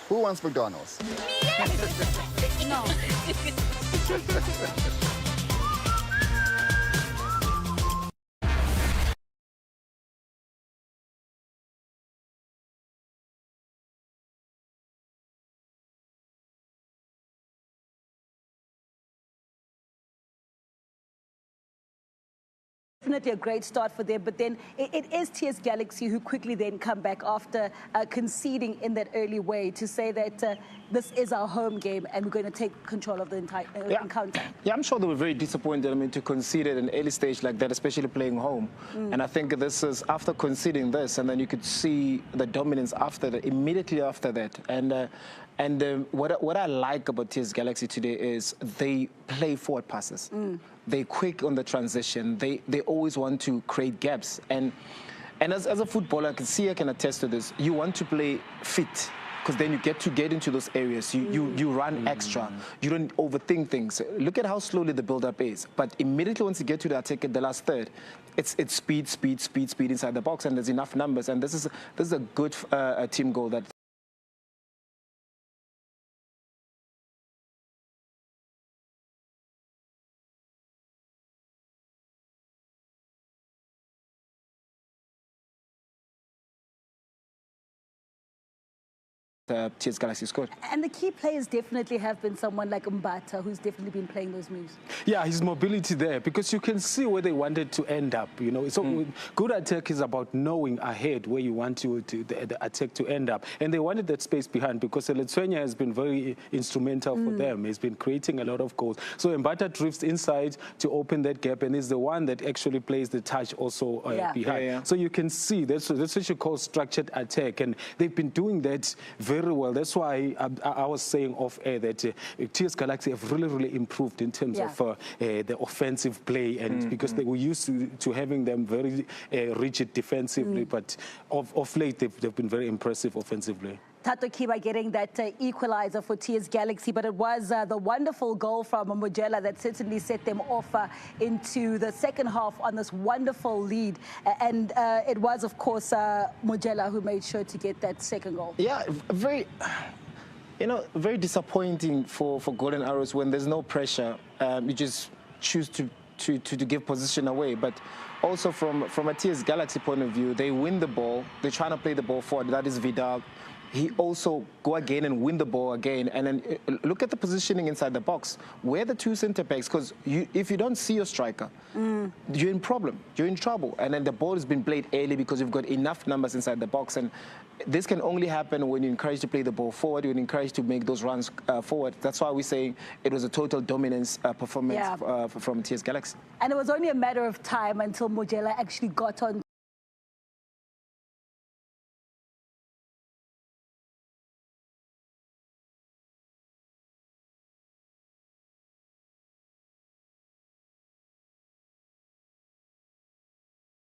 Who wants McDonald's?
No.
Definitely a great start for them, but then it is TS Galaxy who quickly then come back after conceding in that early way to say that this is our home game and we're going to take control of the entire encounter.
Yeah, I'm sure they were very disappointed, to concede at an early stage like that, especially playing home. And I think this is after conceding this, and then you could see the dominance after that, immediately after that. And what I like about TS Galaxy today is they play forward passes. They're quick on the transition. They always want to create gaps. And as a footballer, I can attest to this. You want to play fit, because then you get into those areas. You run extra. You don't overthink things. Look at how slowly the build-up is. But immediately once you get to the attack at the last third, it's speed inside the box, and there's enough numbers. And this is a good team goal that TS Galaxy scored. And
the key players definitely have been someone like Mbata, who's definitely been playing those moves.
Yeah, his mobility there, because you can see where they wanted to end up. So good attack is about knowing ahead where you want the attack to end up. And they wanted that space behind, because Lithuania has been very instrumental for them. He's been creating a lot of goals. So Mbata drifts inside to open that gap, and is the one that actually plays the touch also behind. So you can see that's what you call structured attack, and they've been doing that very well. That's why I was saying off air that TS Galaxy have really improved in terms of the offensive play, and because they were used to having them very rigid defensively, but of late they've been very impressive offensively.
Tato Kiba getting that equalizer for TS Galaxy, but it was the wonderful goal from Mojela that certainly set them off into the second half on this wonderful lead. And it was, of course, Mojela who made sure to get that second goal.
Yeah, very disappointing for Golden Arrows when there's no pressure. You just choose to give position away. But also from a TS Galaxy point of view, they win the ball. They're trying to play the ball forward. That is Vidal. He also go again and win the ball again. And then look at the positioning inside the box. Where the two center backs, because if you don't see your striker, you're in problem. You're in trouble. And then the ball has been played early because you've got enough numbers inside the box. And this can only happen when you encourage to play the ball forward, you're encouraged to make those runs forward. That's why we're saying it was a total dominance performance from TS Galaxy.
And it was only a matter of time until Mojela actually got on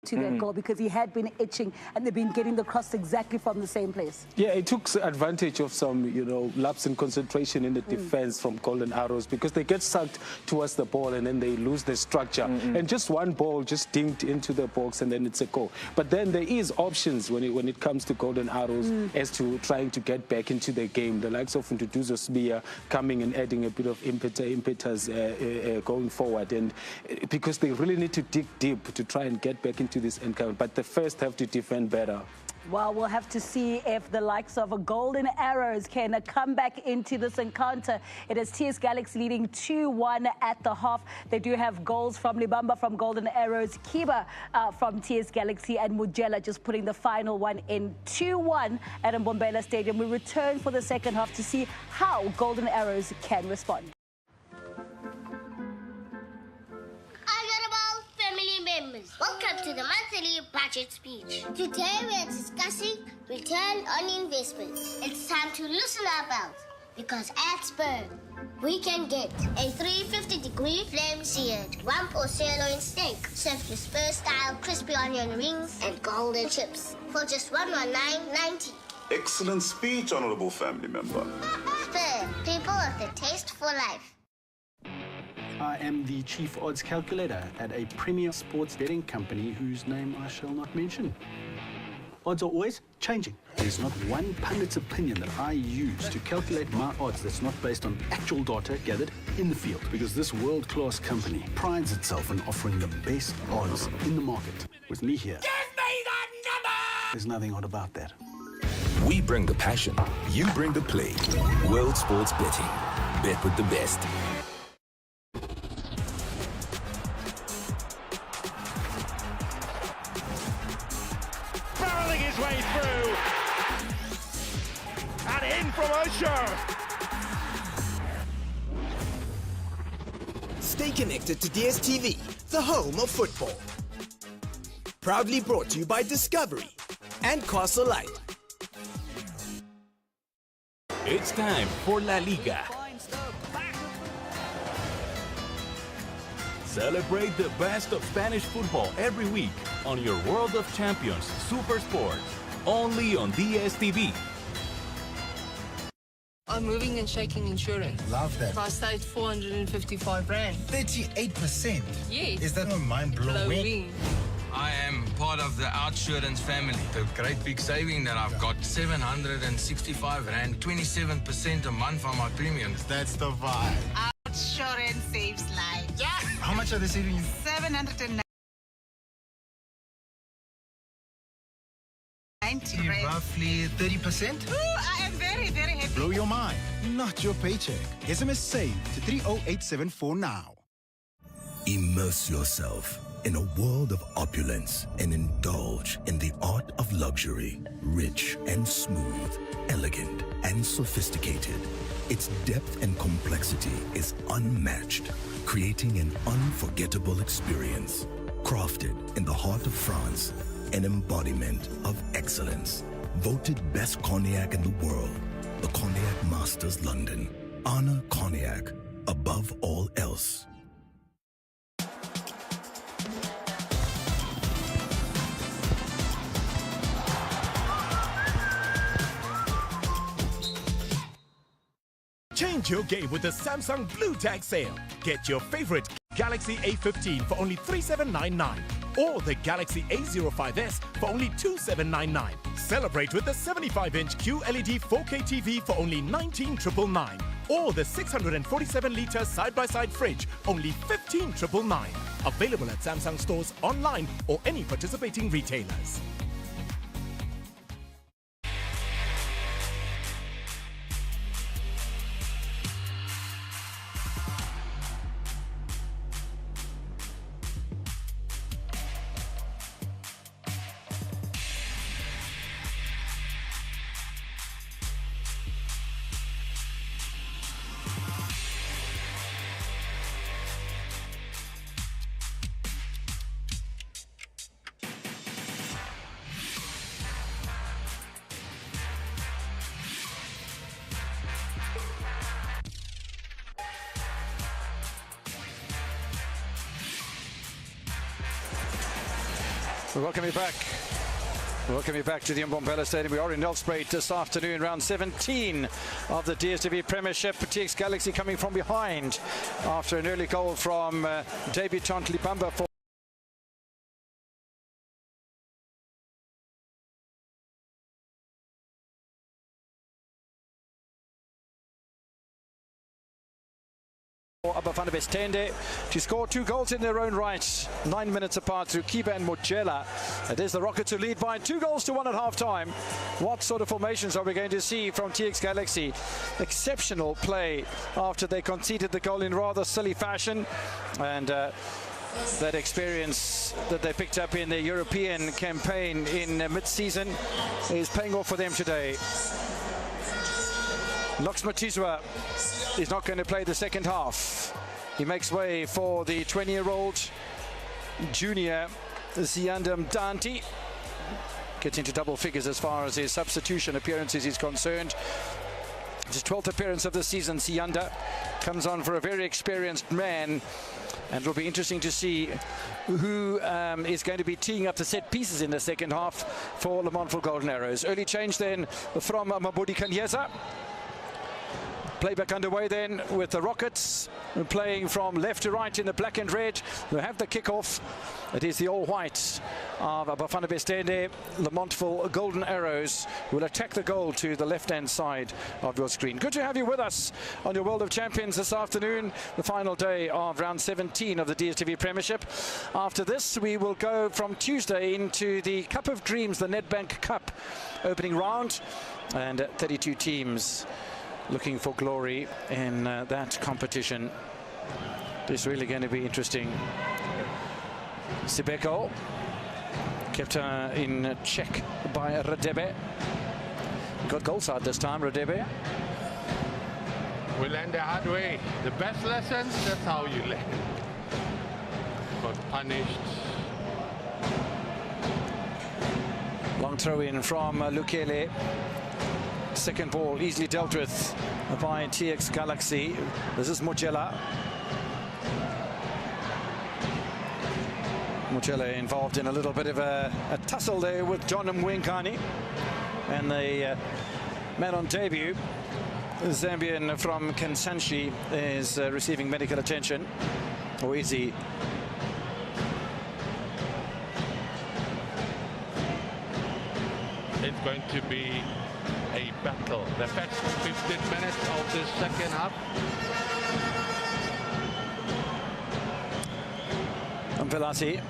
to that goal, because he had been itching and they've been getting the cross exactly from the same place.
Yeah, it took advantage of some, lapse in concentration in the defense from Golden Arrows, because they get sucked towards the ball and then they lose their structure. And just one ball just dinked into the box and then it's a goal. But then there is options when it comes to Golden Arrows as to trying to get back into the game. The likes of Nduduzo Sbiya coming and adding a bit of impetus going forward. And because they really need to dig deep to try and get back into this encounter, but the first have to defend better.
Well, we'll have to see if the likes of Golden Arrows can come back into this encounter. It is TS Galaxy leading 2-1 at the half. They do have goals from Libamba from Golden Arrows, Kiba from TS Galaxy, and Mujela just putting the final one in. 2-1 at Mbombela Stadium. We return for the second half to see how Golden Arrows can respond.
Welcome to the monthly budget speech. Today we are discussing return on investment. It's time to loosen our belts, Because at Spur, we can get a 350-degree flame-seared one-portion sirloin steak served with Spur-style crispy onion rings and golden chips for just $119.90.
Excellent speech, honourable family member.
Spur, people of the taste for life.
I am the chief odds calculator at a premier sports betting company whose name I shall not mention. Odds are always changing. There's not one pundit's opinion that I use to calculate my odds that's not based on actual data gathered in the field, because this world-class company prides itself on offering the best odds in the market. With me here, give me that number! There's nothing odd about that.
We bring the passion, you bring the play. World Sports Betting. Bet with the best.
Barreling his way through. And in from Osho.
Stay connected to DSTV, the home of football. Proudly brought to you by Discovery and Castle Light.
It's time for La Liga. Celebrate the best of Spanish football every week on your World of Champions Super Sports, only on DSTV.
I'm moving and shaking insurance.
Love that.
Price tag 455 Rand.
38%?
Yes.
Is that mind-blowing?
I am part of the Outsurance family. The great big saving that I've got, 765 Rand, 27% a month on my premiums.
That's the vibe.
Outsurance saves lives. Yeah.
How much are they saving you?
790.
Roughly 30%?
Ooh, I am very, very happy.
Blow your mind, not your paycheck. SMS SAVE to 30874 now.
Immerse yourself in a world of opulence and indulge in the art of luxury. Rich and smooth, elegant and sophisticated. Its depth and complexity is unmatched, creating an unforgettable experience. Crafted in the heart of France, an embodiment of excellence. Voted best cognac in the world, the Cognac Masters London. Honor cognac above all else.
Change your game with the Samsung Blue Tag sale. Get your favorite Galaxy A15 for only $3,799 or the Galaxy A05s for only $2,799. Celebrate with the 75-inch QLED 4K TV for only $19,999 or the 647-liter side-by-side fridge, only $15,999. Available at Samsung stores, online or any participating retailers.
Welcome you back. Welcome you back to the Mbombela Stadium. We are in Nelspruit this afternoon, round 17 of the DStv Premiership. TX Galaxy coming from behind after an early goal from debutant Libamba for Abafana Bestende to score 2 goals in their own right, 9 minutes apart through Kiba and Mojela. It is the Rockets who lead by 2 goals to 1 at half-time. What sort of formations are we going to see from TX Galaxy? Exceptional play after they conceded the goal in rather silly fashion, and that experience that they picked up in their European campaign in mid-season is paying off for them today. Lux Matizwa is not going to play the second half. He makes way for the 20-year-old junior Ziandam Danti. Gets into double figures as far as his substitution appearances is concerned. It's his 12th appearance of the season. Sianda comes on for a very experienced man. And it'll be interesting to see who is going to be teeing up the set pieces in the second half for Le Mans Golden Arrows. Early change then from Mabudi Kanyeza. Playback underway then with the Rockets playing from left to right in the black and red. Who have the kickoff. It is the all-white of Bafana Bastende. Le Mans Golden Arrows will attack the goal to the left-hand side of your screen. Good to have you with us on your World of Champions this afternoon, the final day of round 17 of the DStv Premiership. After this, we will go from Tuesday into the Cup of Dreams, the Nedbank Cup opening round, and 32 teams looking for glory in that competition. It's really going to be interesting. Sibeko kept in check by Radebe. Got goal side this time, Radebe.
We learn the hard way. The best lessons, that's how you learn. Got punished.
Long throw in from Lukele. Second ball easily dealt with by TX Galaxy. This is Mojela. Mojela involved in a little bit of a tussle there with John Mwengani. And the man on debut, the Zambian from Kansanshi, is receiving medical attention. Or is he?
It's going to be a battle. The first 15 minutes of the second half.
Velasi.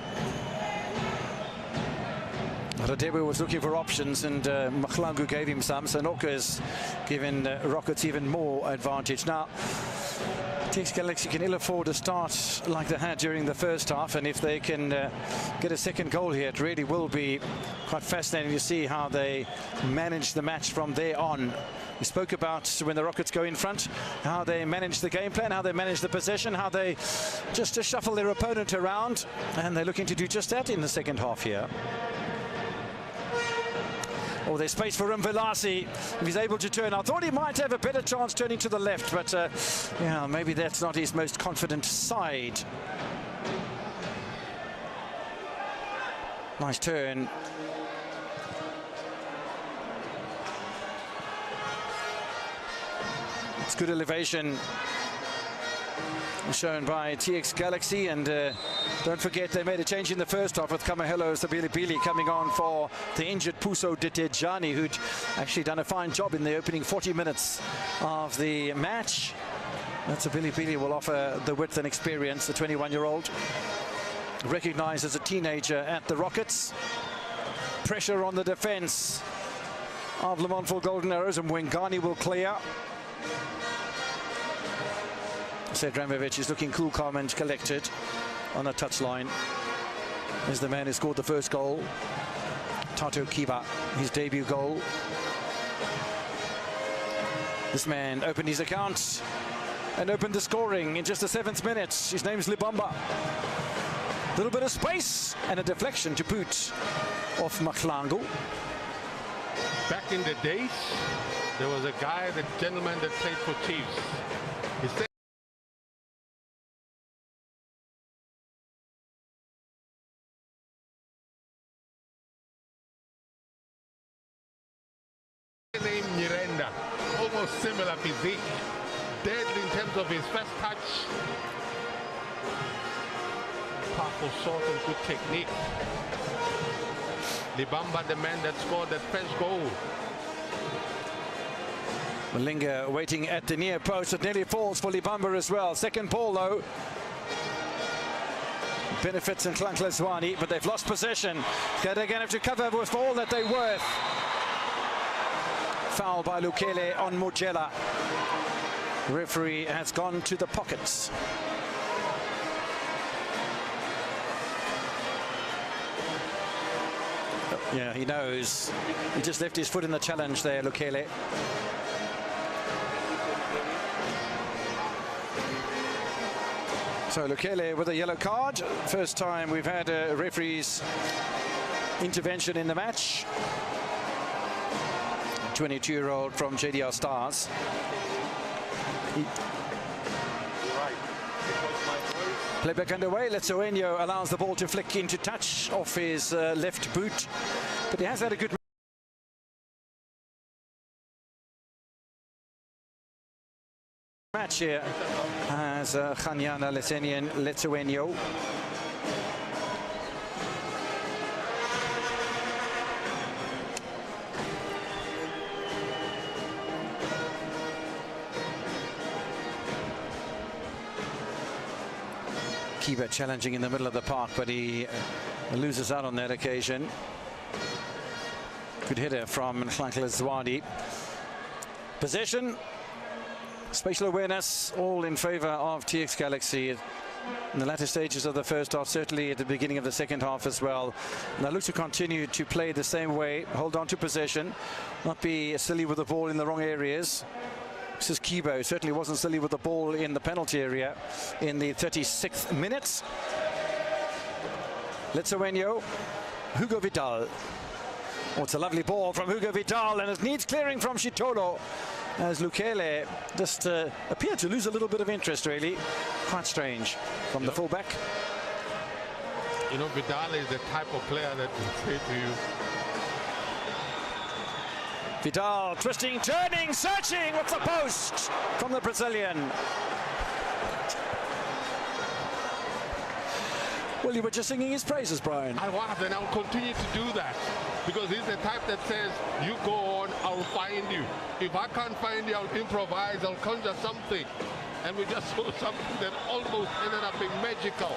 Radebe was looking for options, and Mahlangu gave him some. So Noka has given Rockets even more advantage. Now, TX Galaxy can ill afford a start like they had during the first half, and if they can get a second goal here, it really will be quite fascinating to see how they manage the match from there on. We spoke about when the Rockets go in front, how they manage the game plan, how they manage the possession, how they just shuffle their opponent around, and they're looking to do just that in the second half here. Oh, there's space for Velasi if he's able to turn. I thought he might have a better chance turning to the left, but yeah, maybe that's not his most confident side. Nice turn. It's good elevation shown by TX Galaxy, and don't forget they made a change in the first half with Kamahelo Sabilibili coming on for the injured Puso Ditejani, who'd actually done a fine job in the opening 40 minutes of the match. That Sabilibili will offer the width and experience, the 21-year-old, recognized as a teenager at the Rockets. Pressure on the defense of Le Mans Golden Arrows, and Mwengani will clear. Sedramovic is looking cool, calm and collected on the touchline. Is the man who scored the first goal. Tato Kiba, his debut goal. This man opened his account and opened the scoring in just the 7th minute. His name's Libamba. A little bit of space and a deflection to boot off Mahlangu.
Back in the days, there was a guy, the gentleman that played for Chiefs. He said name Miranda, almost similar physique, deadly in terms of his first touch, powerful shot and good technique. Libamba, the man that scored that first goal.
Malinga waiting at the near post. It nearly falls for Libamba as well. Second ball though benefits in Klanklaswani, but they've lost possession. They're going to have to cover with all that they're worth. Foul by Lukele on Mojela. The referee has gone to the pockets. Yeah, he knows. He just left his foot in the challenge there, Lukele. So Lukele with a yellow card. First time we've had a referee's intervention in the match. 22-year-old from JDR Stars. Playback underway. Letsoenyo allows the ball to flick into touch off his left boot, but he has had a good match here as Khanyana Letsoenyo. Keeper challenging in the middle of the park, but he loses out on that occasion. Good header from Nhlanhla Zwane. Possession, spatial awareness, all in favour of TX Galaxy in the latter stages of the first half, certainly at the beginning of the second half as well. And they look to continue to play the same way, hold on to possession, not be silly with the ball in the wrong areas. This is Kibo, certainly wasn't silly with the ball in the penalty area in the 36th minute. Letsoenyo, Hugo Vidal. Oh, it's a lovely ball from Hugo Vidal, and it needs clearing from Shitolo, as Lukele just appeared to lose a little bit of interest, really. Quite strange from the fullback.
You know, Vidal is the type of player that will say to you,
Vidal twisting, turning, searching with the post from the Brazilian. Well, you were just singing his praises, Brian.
I was, and I'll continue to do that, because he's the type that says, you go on, I'll find you. If I can't find you, I'll improvise, I'll conjure something. And we just saw something that almost ended up being magical.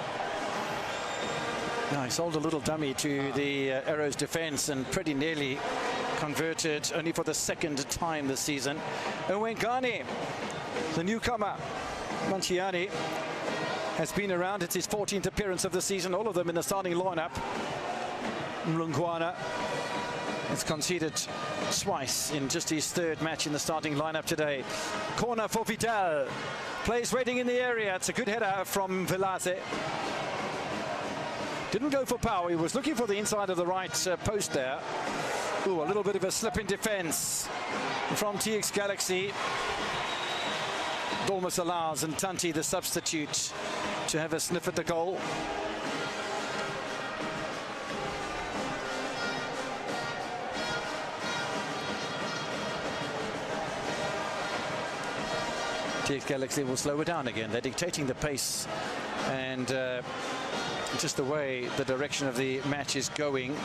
No, he sold a little dummy to the Arrows defence and pretty nearly converted, only for the second time this season. Owengani, the newcomer, Manchiani, has been around. It's his 14th appearance of the season, all of them in the starting lineup. Mlungwana has conceded twice in just his third match in the starting lineup today. Corner for Vidal. Plays waiting in the area. It's a good header from Velase. Didn't go for power. He was looking for the inside of the right post there. Ooh, a little bit of a slip in defence from TX Galaxy. Dolmas allows and Tanti, the substitute, to have a sniff at the goal. TX Galaxy will slow it down again. They're dictating the pace and just the way the direction of the match is going.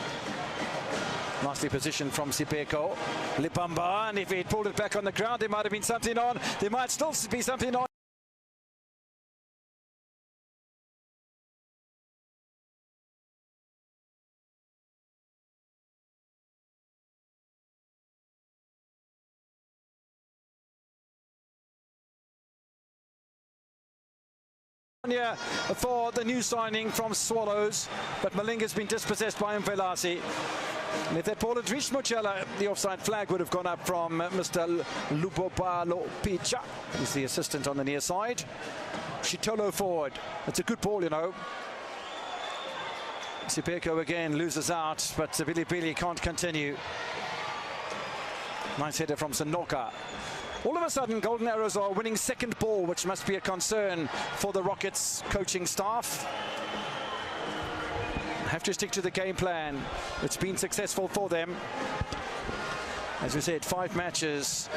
Nicely positioned from Sipeko. Lipamba, and if he'd pulled it back on the ground, there might have been something on. There might still be something on. For the new signing from Swallows, but Malinga's been dispossessed by Mvelasi. And if that ball had reached Mochela, the offside flag would have gone up from Mr. Lupopalo Picha. He's the assistant on the near side. Shitolo forward. It's a good ball, you know. Sipeko again loses out, but Billy can't continue. Nice header from Sanoka. All of a sudden, Golden Arrows are winning second ball, which must be a concern for the Rockets coaching staff. Have to stick to the game plan. It's been successful for them. As we said, 5 matches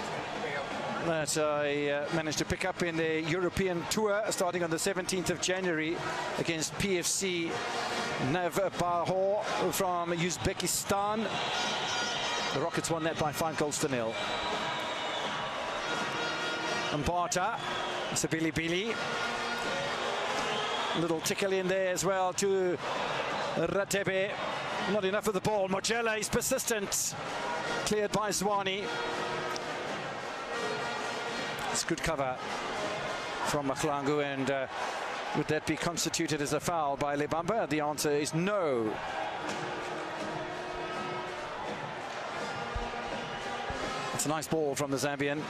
that I managed to pick up in the European tour, starting on the 17th of January against PFC Navbahor from Uzbekistan. The Rockets won that by 5-0. Mbata, Sabili. Little tickle in there as well to Ratebe. Not enough of the ball. Mochela is persistent. Cleared by Zwane. It's good cover from Mahlangu, and would that be constituted as a foul by Lebamba? The answer is no. It's a nice ball from the Zambian.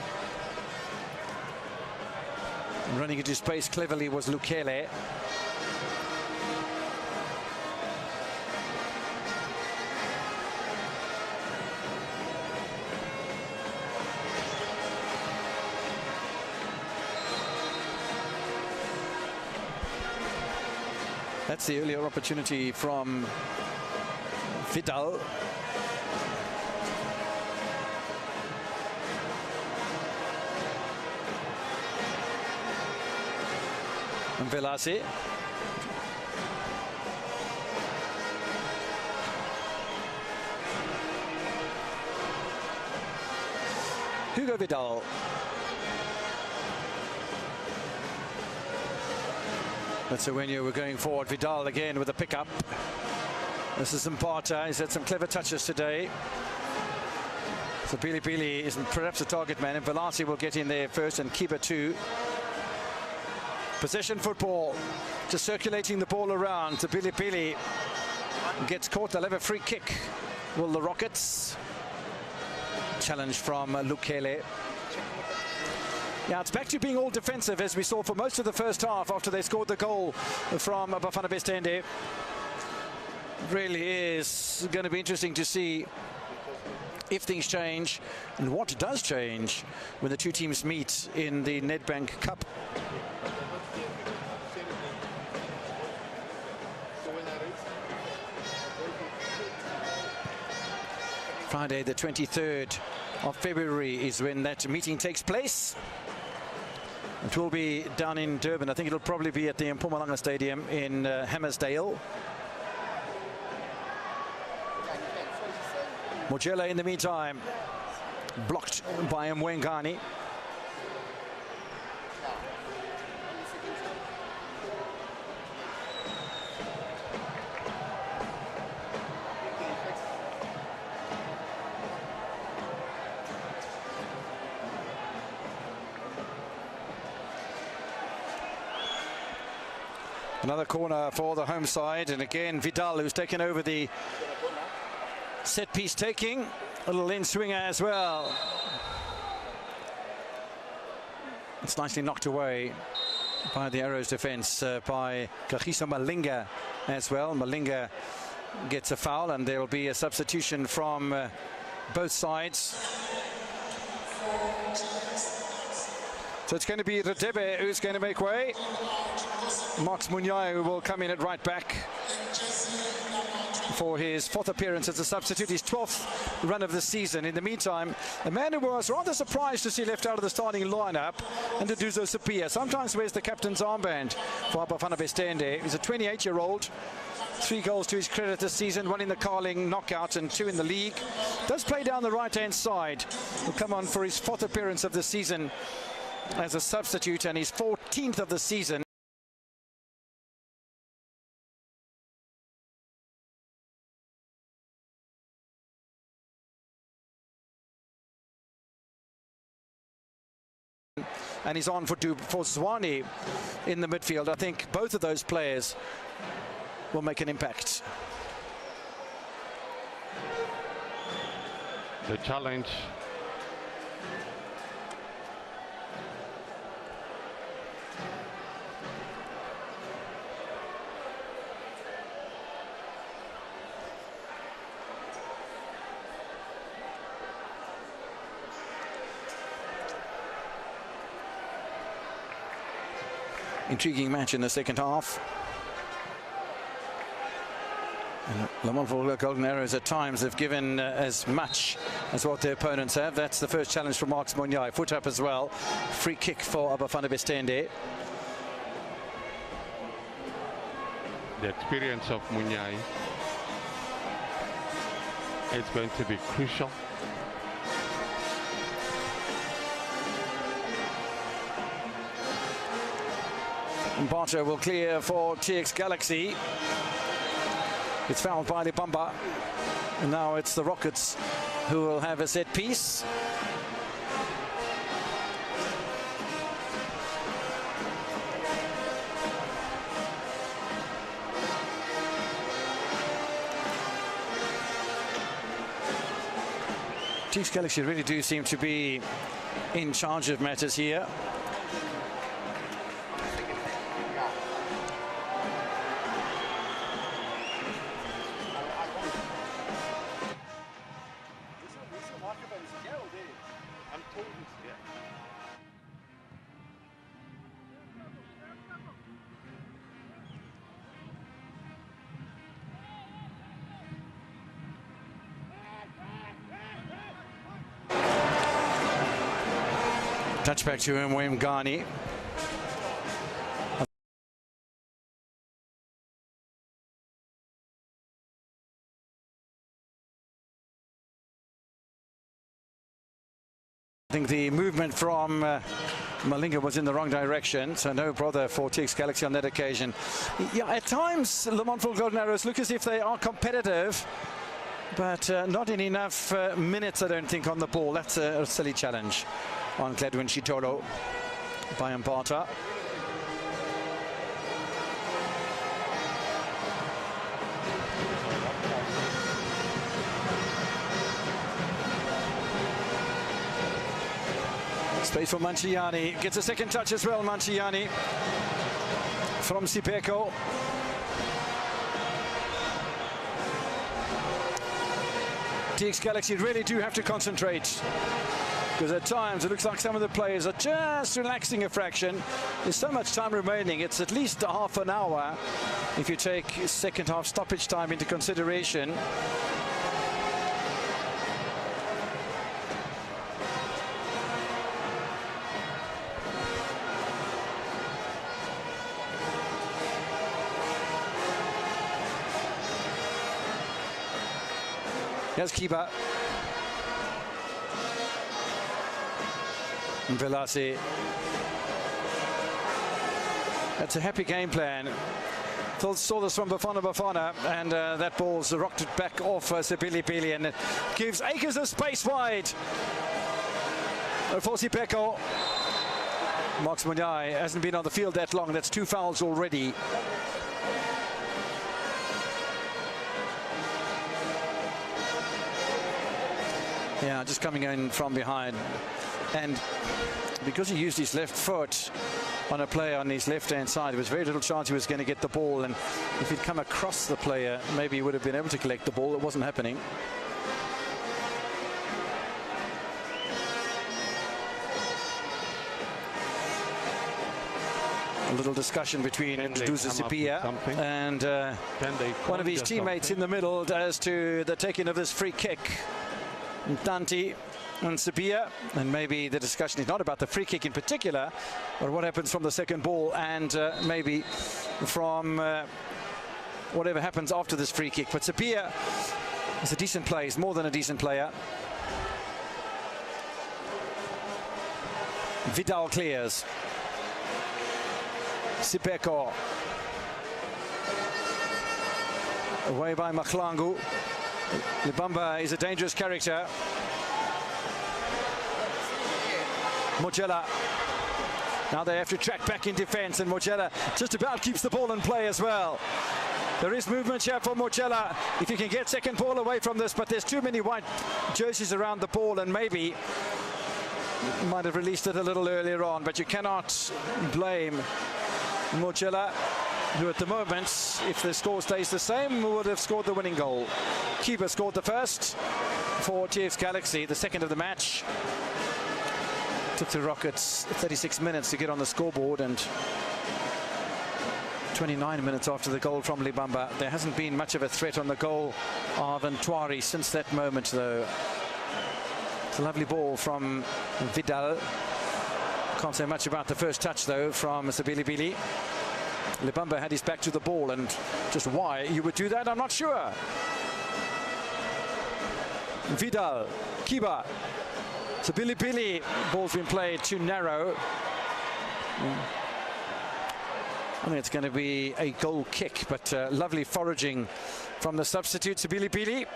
Running into space cleverly was Lukele. That's the earlier opportunity from Vidal. And Velasi. Hugo Vidal. That's when you were going forward. Vidal again with a pickup. This is Mpata. He's had some clever touches today. So Pili is perhaps a target man, and Velasi will get in there first, and Kiba too. Possession football, just circulating the ball around to Pili. Gets caught. They'll have a free kick. Will the Rockets? Challenge from Lukele. Yeah, it's back to being all defensive, as we saw for most of the first half after they scored the goal from Bafana Bastende. Really is going to be interesting to see if things change and what does change when the two teams meet in the Nedbank Cup. Friday the 23rd of February is when that meeting takes place. It will be down in Durban. I think it'll probably be at the Mpumalanga Stadium in Hammersdale. Mojela in the meantime blocked by Mwengani. Another corner for the home side, and again Vidal, who's taken over the set piece taking. A little in swinger as well. It's nicely knocked away by the Arrows defense by Kagiso Malinga as well. Malinga gets a foul, and there will be a substitution from both sides. So it's going to be Radebe who's going to make way. Max Munyai will come in at right back for his 4th appearance as a substitute, his 12th run of the season. In the meantime, a man who was rather surprised to see left out of the starting lineup, and Nduduzo Sapia. Sometimes wears the captain's armband for Bafana Bastende. He's a 28-year-old. 3 goals to his credit this season, 1 in the Carling knockout and 2 in the league. Does play down the right-hand side. Will come on for his 4th appearance of the season as a substitute, and his 14th of the season. And he's on for Zwane in the midfield. I think both of those players will make an impact.
The challenge.
Intriguing match in the second half. And Lamont Golden Arrows at times have given as much as what their opponents have. That's the first challenge from Marks Munyai. Foot up as well. Free kick for Bafana Bastende.
The experience of Munyai is going to be crucial.
Barter will clear for TX Galaxy. It's fouled by Libamba. And now it's the Rockets who will have a set piece. TX Galaxy really do seem to be in charge of matters here. Touchback to Mwemgani. I think the movement from Malinga was in the wrong direction, so no bother for TX Galaxy on that occasion. Yeah, at times, Le Montfort Golden Arrows look as if they are competitive, but not in enough minutes, I don't think, on the ball. That's a silly challenge on Gladwin Chitolo by Mbata. Space for Manciani, gets a second touch as well, Manciani from Sipeko. TX Galaxy really do have to concentrate, because at times it looks like some of the players are just relaxing a fraction. There's so much time remaining, it's at least a half an hour if you take second half stoppage time into consideration. Here's Kiba. Velasi. That's a happy game plan. Saw this from Bafana, and that ball's rocked it back off Sibilibili, and it gives acres of space wide for Sipeko. Max Munyai hasn't been on the field that long. That's 2 fouls already. Yeah, just coming in from behind, and because he used his left foot on a player on his left-hand side, there was very little chance he was going to get the ball, and if he'd come across the player, maybe he would have been able to collect the ball. It wasn't happening. A little discussion between Nduduzo Sipia and one of his teammates in the middle as to the taking of this free kick. Dante and Sipia, and maybe the discussion is not about the free kick in particular, but what happens from the second ball, and maybe from whatever happens after this free kick. But Sipia is a decent player, he's more than a decent player. Vidal clears. Sipeko. Away by Mahlangu. Libamba is a dangerous character. Mojela. Now they have to track back in defense, and Mojela just about keeps the ball in play as well. There is movement here for Mojela if you can get second ball away from this, but there's too many white jerseys around the ball, and maybe might have released it a little earlier on, but you cannot blame Mojela, who at the moment, if the score stays the same, would have scored the winning goal. Keeper scored the first for TX Galaxy, the second of the match. Took the Rockets 36 minutes to get on the scoreboard, and 29 minutes after the goal from Libamba. There hasn't been much of a threat on the goal of Ntwari since that moment, though. It's a lovely ball from Vidal. Can't say much about the first touch, though, from Sibilibili. Libamba had his back to the ball, and just why you would do that, I'm not sure. Vidal, Kiba, Sibilibili, ball's been played too narrow. I think it's going to be a goal kick, but lovely foraging from the substitute, Sibilibili.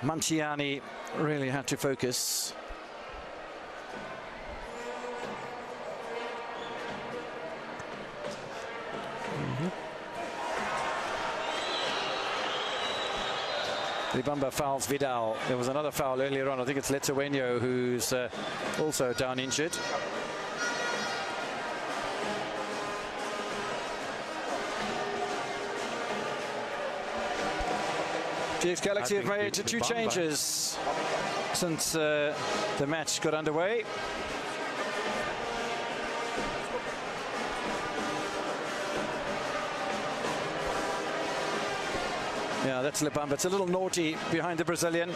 Manciani really had to focus. Libamba fouls Vidal. There was another foul earlier on. I think it's Letsuenyo who's also down injured. TX Galaxy have made 2 changes since the match got underway. Yeah, that's Libamba. It's a little naughty behind the Brazilian.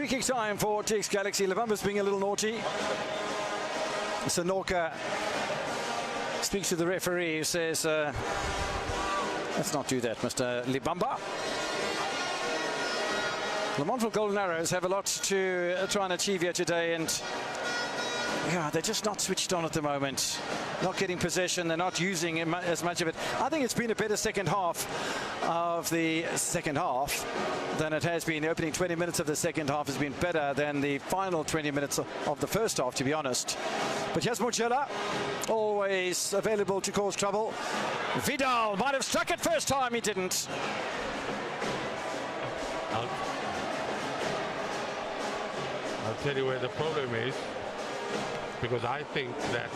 Free kick time for TX Galaxy. Lebamba's being a little naughty. Sanoka speaks to the referee, who says, let's not do that, Mr. Lebamba. Le Mans Golden Arrows have a lot to try and achieve here today, and yeah, they're just not switched on at the moment. Not getting possession, they're not using as much of it. I think it's been a better second half of the second half than it has been. The opening 20 minutes of the second half has been better than the final 20 minutes of the first half, to be honest. But here's Mojela, always available to cause trouble. Vidal might have struck it first time, he didn't.
I'll tell you where the problem is, because I think that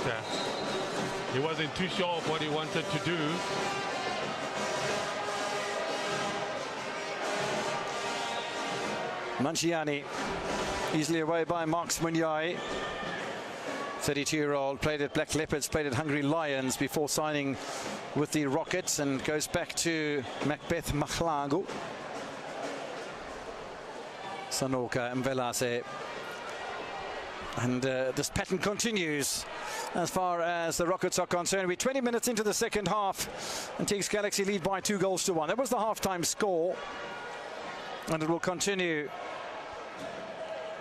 he wasn't too sure of what he wanted to do.
Manciani easily away by Marks Munyai. 32-year-old, played at Black Leopards, played at Hungry Lions before signing with the Rockets, and goes back to Macbeth Makhlagu. Sanoka Mvelase. And this pattern continues as far as the Rockets are concerned. We're 20 minutes into the second half, and TX Galaxy lead by 2-1. That was the halftime score, and it will continue.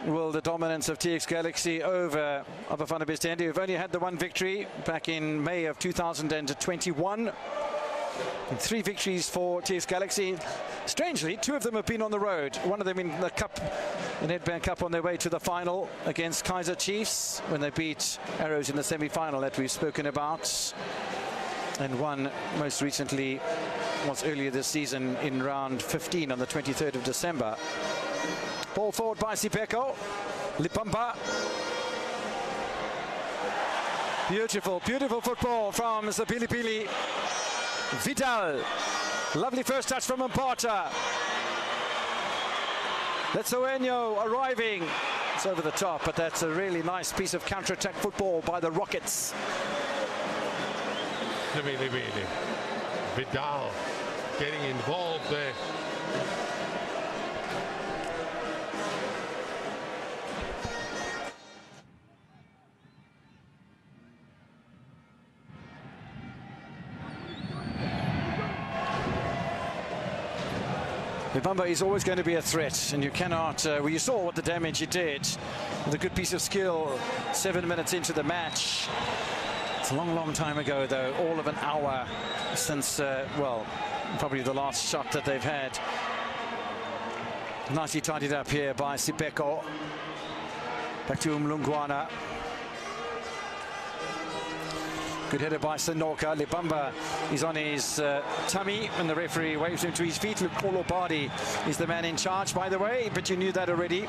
Will the dominance of TX Galaxy over Bafana Bastille, who've only had the one victory back in May of 2021. And 3 victories for TX Galaxy. Strangely, 2 of them have been on the road. One of them in the Cup, the Nedbank Cup, on their way to the final against Kaiser Chiefs when they beat Arrows in the semi-final that we've spoken about. And one most recently was earlier this season in round 15 on the 23rd of December. Ball forward by Sipeko. Lipamba. Beautiful, beautiful football from Zapili-Pili. Vidal. Lovely first touch from Mpata. Letsoenyo arriving. It's over the top, but that's a really nice piece of counter-attack football by the Rockets.
Vidal getting involved there.
Lebamba is always going to be a threat, and you cannot, well, you saw what the damage he did with a good piece of skill 7 minutes into the match. It's a long, long time ago, though, all of an hour since, well, probably the last shot that they've had. Nicely tidied up here by Sipeko. Back to Mlungwana. Good header by Sanoka. Lebamba is on his tummy, and the referee waves him to his feet. Lukolo Badi is the man in charge, by the way, but you knew that already.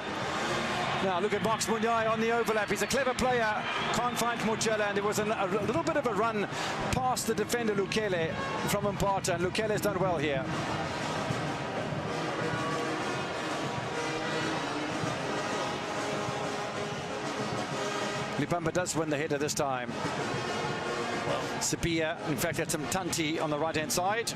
Now look at Marks Munyai on the overlap. He's a clever player. Can't find Mojela, and there was a little bit of a run past the defender Lukele from Mpata, and Lukele's done well here. Lebamba does win the header this time. Sabia, in fact, that's Mtanti on the right-hand side.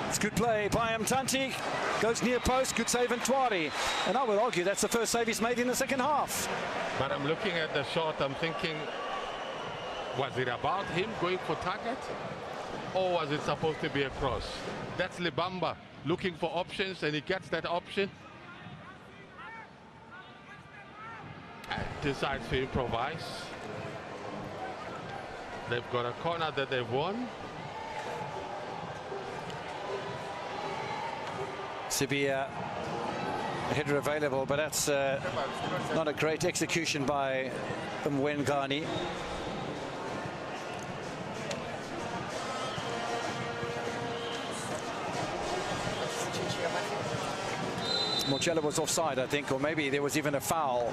It's good play by Mtanti. Goes near post, good save Ntwari. And I would argue that's the first save he's made in the second half.
But I'm looking at the shot, I'm thinking, was it about him going for target? Or was it supposed to be a cross? That's Lebamba looking for options, and he gets that option. Decides to improvise. They've got a corner that they've won.
Sevilla, a header available, but that's not a great execution by Mwengani. Mojela was offside, I think, or maybe there was even a foul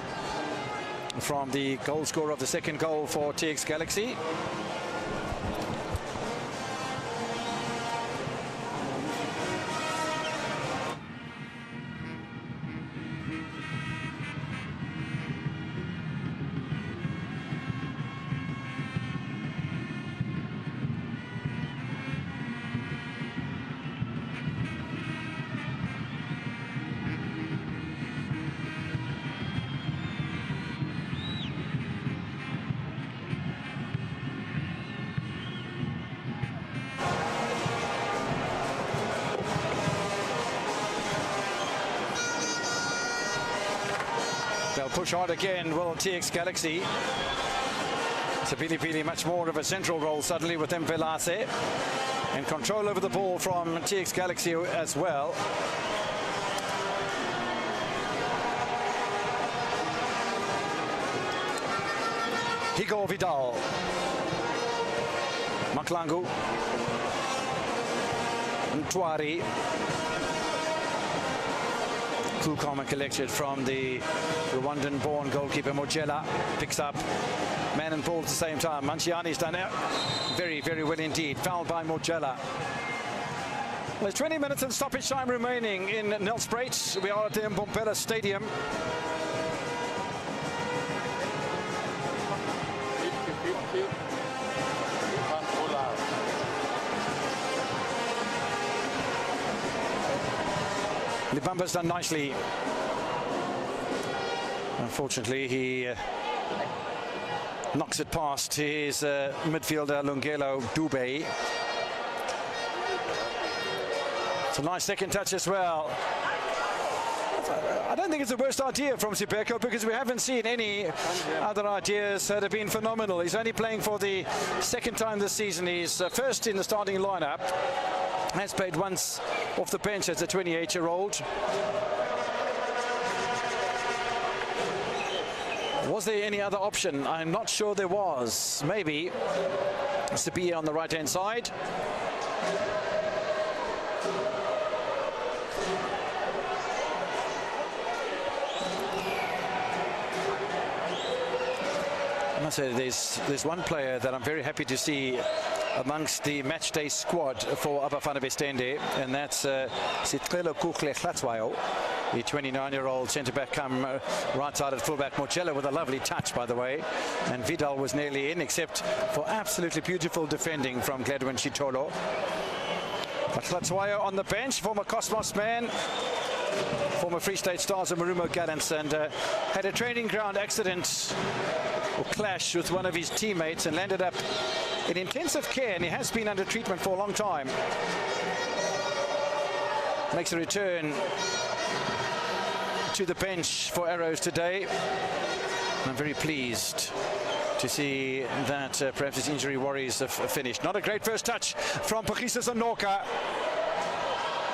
from the goal scorer of the second goal for TX Galaxy. They'll push hard again, will TX Galaxy. Sabili Pili much more of a central role suddenly with Mvelase. And control over the ball from TX Galaxy as well. Igor Vidal. Maklangu. Ntwari. Cool, calm and collected from the Rwandan-born goalkeeper Mojela. Picks up man and ball at the same time. Manciani's done it very, very well indeed. Fouled by Mojela. There's 20 minutes and stoppage time remaining in Nelspruit. We are at the Mbombela Stadium. Libamba's done nicely. Unfortunately, he knocks it past his midfielder Lungelo Dube. It's a nice second touch as well. I don't think it's the worst idea from Sibeko because we haven't seen any other ideas that have been phenomenal. He's only playing for the second time this season. He's first in the starting lineup. Has played once off the bench as a 28-year-old. Was there any other option? I'm not sure there was. Maybe Sabia on the right-hand side. I must say there's one player that I'm very happy to see amongst the matchday squad for Abafana Bestende, and that's Sitlelo Kukle Khlatswayo, the 29-year-old centre-back come right-sided full-back. Mojela with a lovely touch, by the way, and Vidal was nearly in, except for absolutely beautiful defending from Gladwin Chitolo. But Khlatswayo on the bench, former Cosmos man, former Free State Stars of Marumo Gallants, and had a training ground accident or clash with one of his teammates and landed up in intensive care, and he has been under treatment for a long time. Makes a return to the bench for Arrows today. I'm very pleased to see that perhaps his injury worries have finished. Not a great first touch from Pagisa Sanoka.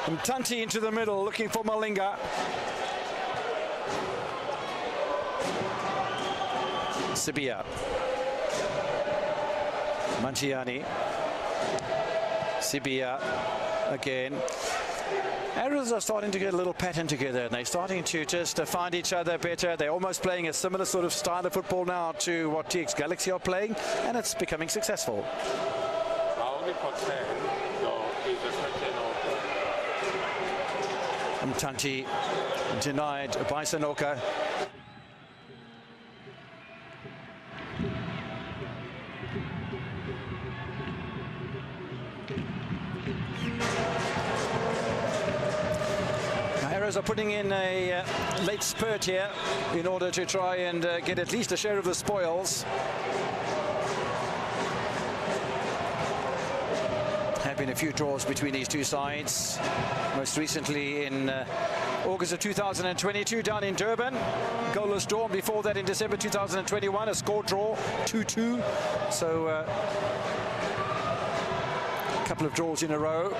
Mtanti into the middle, looking for Malinga. Sibia. Manciani. Sibia again. Arrows are starting to get a little pattern together, and they're starting to just find each other better. They're almost playing a similar sort of style of football now to what TX Galaxy are playing, and it's becoming successful.
Our only concern, though, is the question of
Mtanti denied by Sanoka. Arrows are putting in a late spurt here in order to try and get at least a share of the spoils. Have been a few draws between these two sides. Most recently in August of 2022 down in Durban. Goalless draw. Before that in December 2021, a score draw, 2-2. So a couple of draws in a row.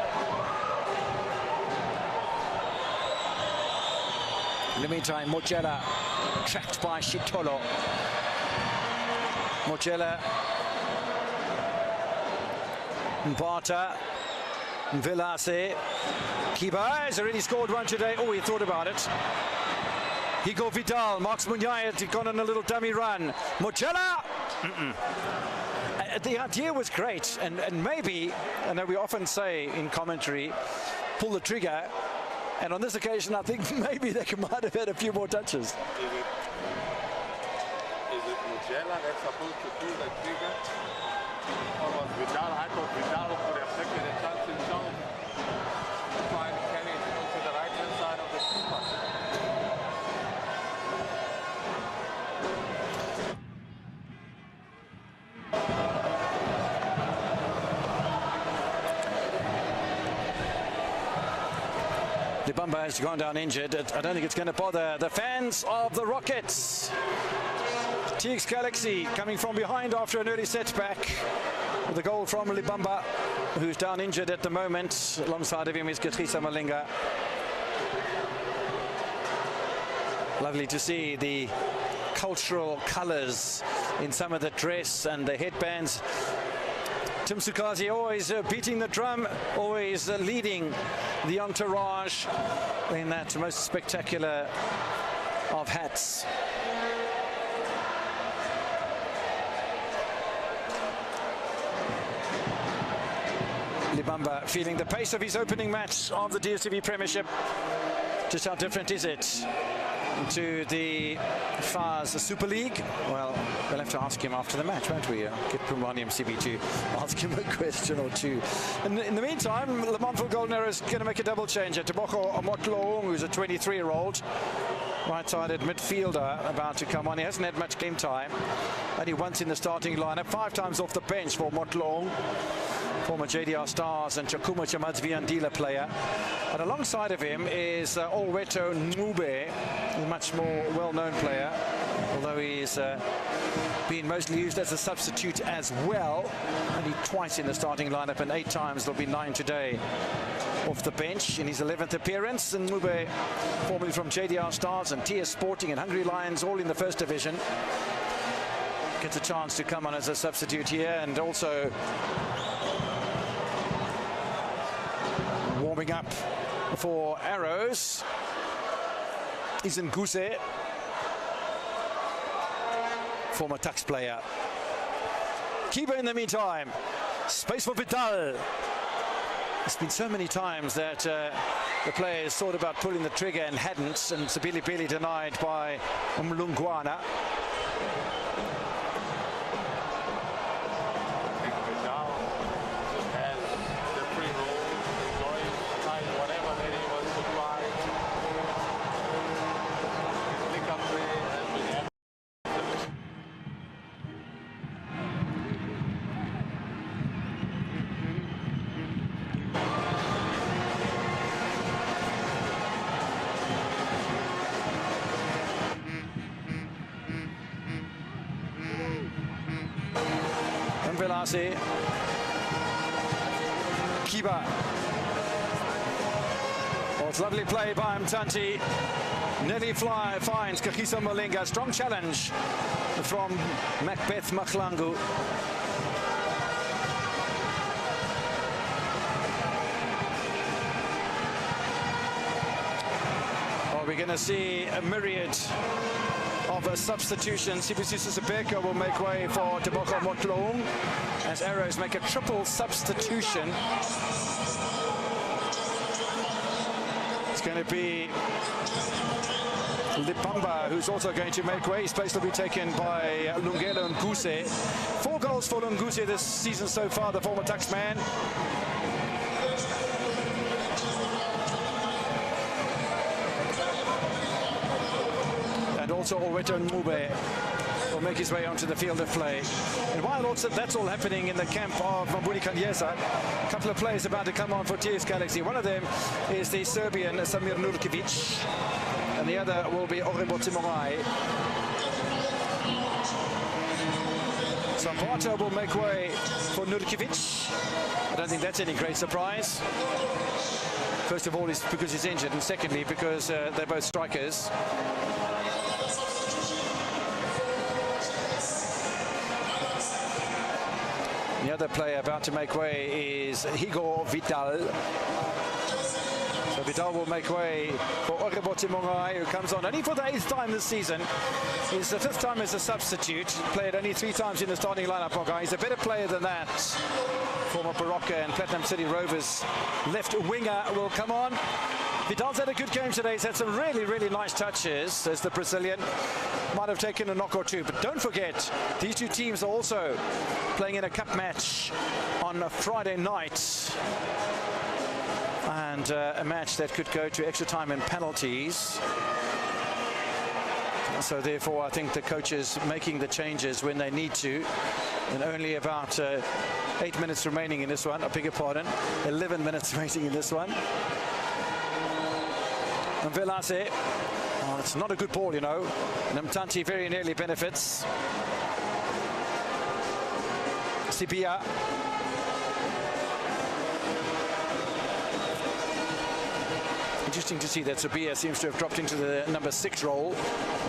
In the meantime, Mojela tracked by Chitolo. Mojela, Mbata, Mvelase. Kiba has already scored one today. Oh, he thought about it. Igor Vidal, Marks Munyaya had gone on a little dummy run. Mojela! The idea was great, and maybe, I know we often say in commentary, pull the trigger. And on this occasion, I think maybe they might have had a few more touches.
Is it Mojela that's supposed to pull the trigger? Or was Vidal? I thought Vidal could have taken a chance himself. Trying to carry it to the right-hand side of the keeper.
Libamba has gone down injured. I don't think it's going to bother the fans of the Rockets. TX Galaxy coming from behind after an early setback with a goal from Libamba, who's down injured at the moment. Alongside of him is Katlisa Malinga. Lovely to see the cultural colors in some of the dress and the headbands. Tim Sukazi always beating the drum, always leading the entourage in that most spectacular of hats. Libamba feeling the pace of his opening match of the DStv Premiership. Just how different is it to the FAS Super League? Well, we'll have to ask him after the match, won't we? Get Pumwani MCB to ask him a question or two. And in the meantime, Le Mans Golden Arrow is going to make a double change. Tebogo Motloong, who's a 23-year-old, right-sided midfielder, about to come on. He hasn't had much game time. Only once in the starting lineup, 5 times off the bench for Motloong. Former JDR Stars and Chakuma Chamatsviandila player. And alongside of him is Olweto Ncube, a much more well-known player, although he's been mostly used as a substitute as well. Only twice in the starting lineup and 8 times, there'll be 9 today off the bench in his 11th appearance. And Ncube, formerly from JDR Stars and TS Sporting and Hungry Lions, all in the first division, gets a chance to come on as a substitute here. And also warming up for Arrows is Nguse, former Tuks player. Keeper in the meantime, space for Vidal. It's been so many times that the players thought about pulling the trigger and hadn't, and Sabili denied by Mlungwana. Kiba. Oh, it's lovely play by Mtanti. Nearly finds Katlisa Malinga. Strong challenge from Macbeth Mahlangu. Oh, we're going to see a myriad of substitutions. Sibusisa Sebeka will make way for Tebogo Motloong as Arrows make a triple substitution. It's going to be Libamba, who's also going to make way. His place will be taken by Lungelo Nguse. 4 goals for Nguse this season so far, the former Tuks man. And also Olweto Ncube will make his way onto the field of play. And while also that's all happening in the camp of Mabuni Kanyesa, a couple of players about to come on for TS Galaxy. One of them is the Serbian Samir Nurkic, and the other will be Orebote Morai. Zapata will make way for Nurkic. I don't think that's any great surprise. First of all, is because he's injured, and secondly, because they're both strikers. The other player about to make way is Igor Vidal. So Vidal will make way for Orebote Morai, who comes on only for the 8th time this season. He's the 5th time as a substitute. Played only 3 times in the starting lineup. He's a better player than that. Former Baroka and Platinum City Rovers left winger will come on. Vidal's had a good game today. He's had some really, really nice touches as the Brazilian. Might have taken a knock or two, but don't forget, these two teams are also playing in a cup match on a Friday night. And a match that could go to extra time and penalties. So therefore, I think the coaches making the changes when they need to. And only about 8 minutes remaining in this one. I beg your pardon. 11 minutes remaining in this one. And Velase. Oh, it's not a good ball, you know. Namtanti very nearly benefits. Sibia. Interesting to see that Sibia seems to have dropped into the number 6 role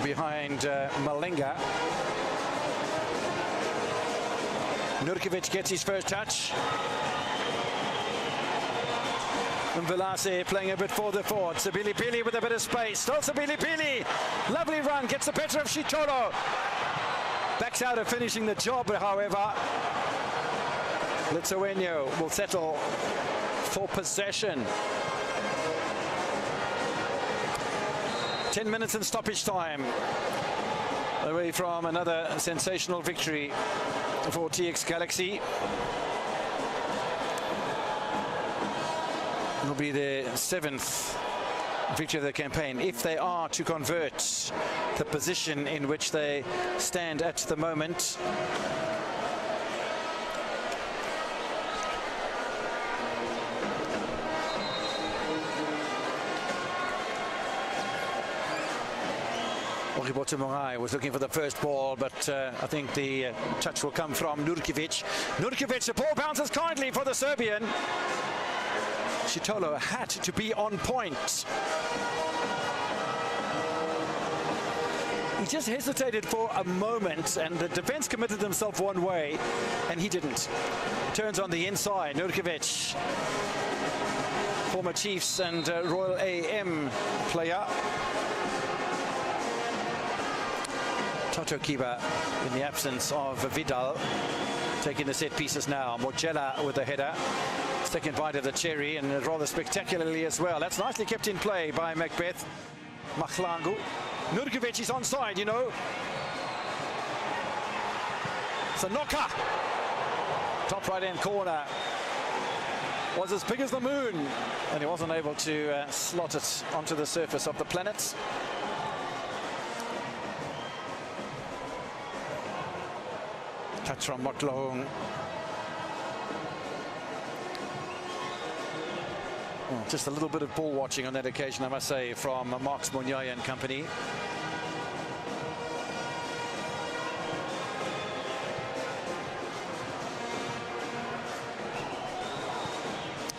behind Malinga. Nurkovic gets his first touch. And Velase playing a bit further forward. Sibili with a bit of space. Still Sibili. Lovely run. Gets the better of Shitolo. Backs out of finishing the job, however. Lithuania will settle for possession. 10 minutes in stoppage time. Away from another sensational victory for TX Galaxy. It will be the 7th victory of the campaign if they are to convert the position in which they stand at the moment. Oribote Morai was looking for the first ball, but I think the touch will come from Nurkovic. Nurkovic, the ball bounces kindly for the Serbian. Shitolo had to be on point. He just hesitated for a moment, and the defense committed themselves one way, and he didn't. Turns on the inside. Nurkovic, former Chiefs and Royal AM player. Toto Kiba in the absence of Vidal, taking the set pieces now. Mojela with the header. Second bite of the cherry, and rather spectacularly as well. That's nicely kept in play by Macbeth Mahlangu. Nurkovic is onside, you know. Sanoka. Top right-hand corner. Was as big as the moon, and he wasn't able to slot it onto the surface of the planet. Touch from Motlong. Oh, just a little bit of ball watching on that occasion, I must say, from Marks Munyaya and company.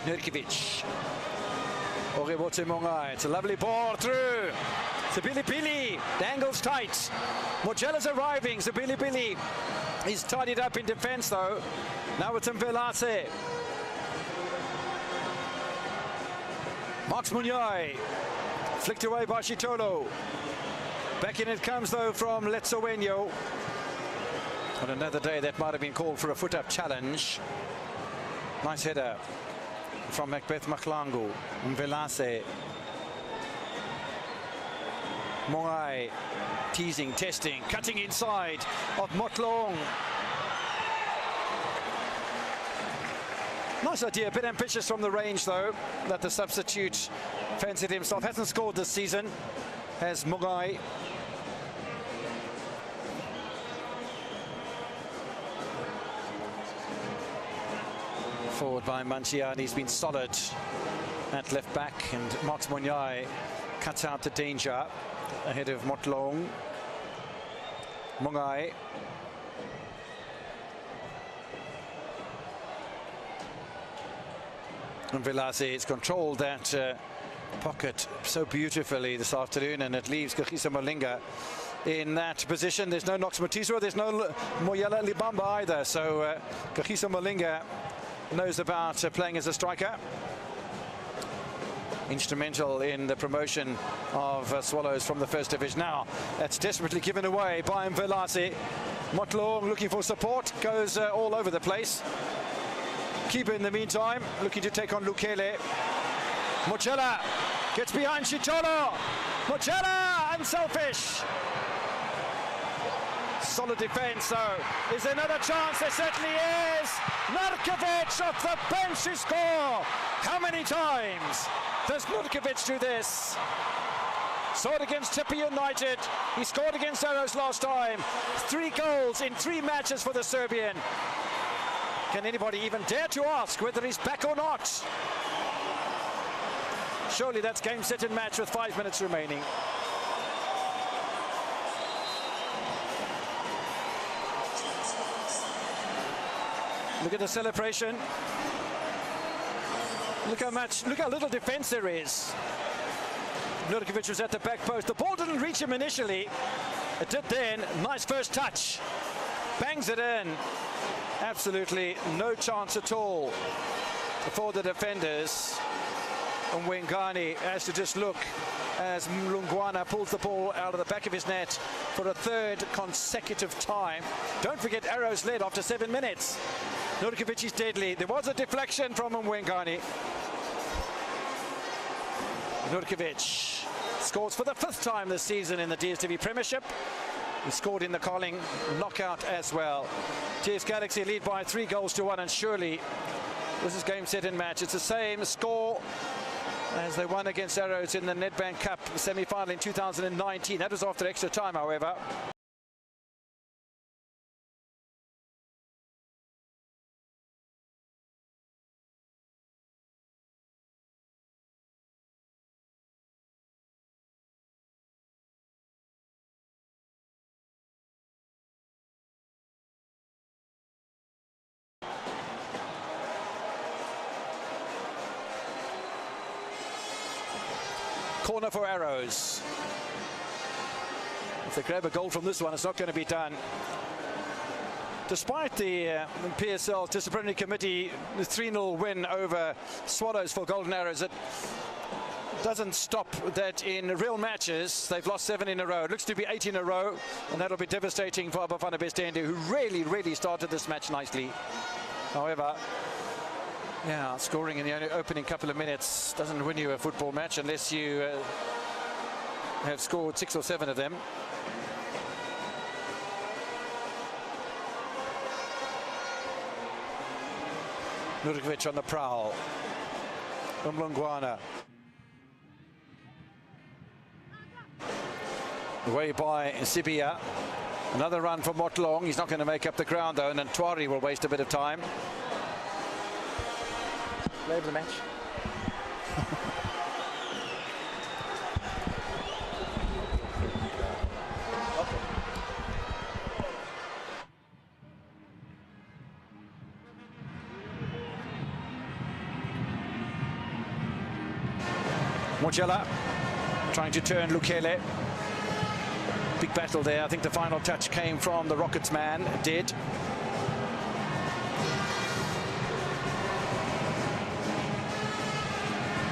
Nurkovic. Oribote Mongai. It's a lovely ball through. Sibili. The angle's tight. Mojela's arriving. Sibili. He's tidied up in defense, though. Now it's Velase. Marks Munyai. Flicked away by Shitolo. Back in it comes, though, from Letsowenyo. On another day, that might have been called for a foot-up challenge. Nice header from Macbeth Mahlangu. Velase. Moai teasing, testing, cutting inside of Motlong. Nice idea, a bit ambitious from the range though, that the substitute fancied himself. Hasn't scored this season, has Mogai. Forward by Manchian, he's been solid at left back, and Marks Munyai cuts out the danger ahead of Motlong. Mogai. And Velase has controlled that pocket so beautifully this afternoon, and it leaves Kagiso Malinga in that position. There's no Knox Matiswa, there's no Moyela Libamba either, so Kagiso Malinga knows about playing as a striker. Instrumental in the promotion of Swallows from the first division. Now that's desperately given away by Velase. Motlong looking for support, goes all over the place. Keeper in the meantime looking to take on Lukele. Mojela gets behind Shitolo. Mojela, unselfish. Solid defense, though. Is there another chance? There certainly is. Nurkovic off the bench to score. How many times does Nurkovic do this? Scored against Tippi United. He scored against Arrows last time. 3 goals in 3 matches for the Serbian. Can anybody even dare to ask whether he's back or not? Surely that's game, set and match with 5 minutes remaining. Look at the celebration. Look how little defense there is. Nurkovic was at the back post. The ball didn't reach him initially. It did then. Nice first touch. Bangs it in. Absolutely no chance at all for the defenders. And Wengani has to just look as Mlungwana pulls the ball out of the back of his net for a third consecutive time. Don't forget Arrows led after 7 minutes. Nurkovic is deadly. There was a deflection from Wengani. Nurkovic scores for the 5th time this season in the DStv Premiership. He scored in the Carling knockout as well. TS Galaxy lead by 3-1, and surely this is game, set and match. It's the same score as they won against Arrows in the Nedbank Cup semi-final in 2019. That was after extra time, however. Corner for Arrows. If they grab a goal from this one, it's not going to be done. Despite the PSL Disciplinary Committee 3-0 win over Swallows for Golden Arrows, it doesn't stop that in real matches. They've lost 7 in a row. It looks to be 8 in a row, and that'll be devastating for Bafana Bastende, who really started this match nicely. However, yeah, scoring in the opening couple of minutes doesn't win you a football match unless you have scored 6 or 7 of them. Nurkovic on the prowl. Mlungwana. Away by Sibia. Another run for Motlong. He's not going to make up the ground though, and then Twari will waste a bit of time. Play of the match. Mojela trying to turn Lukele. Big battle there. I think the final touch came from the Rockets man. It did.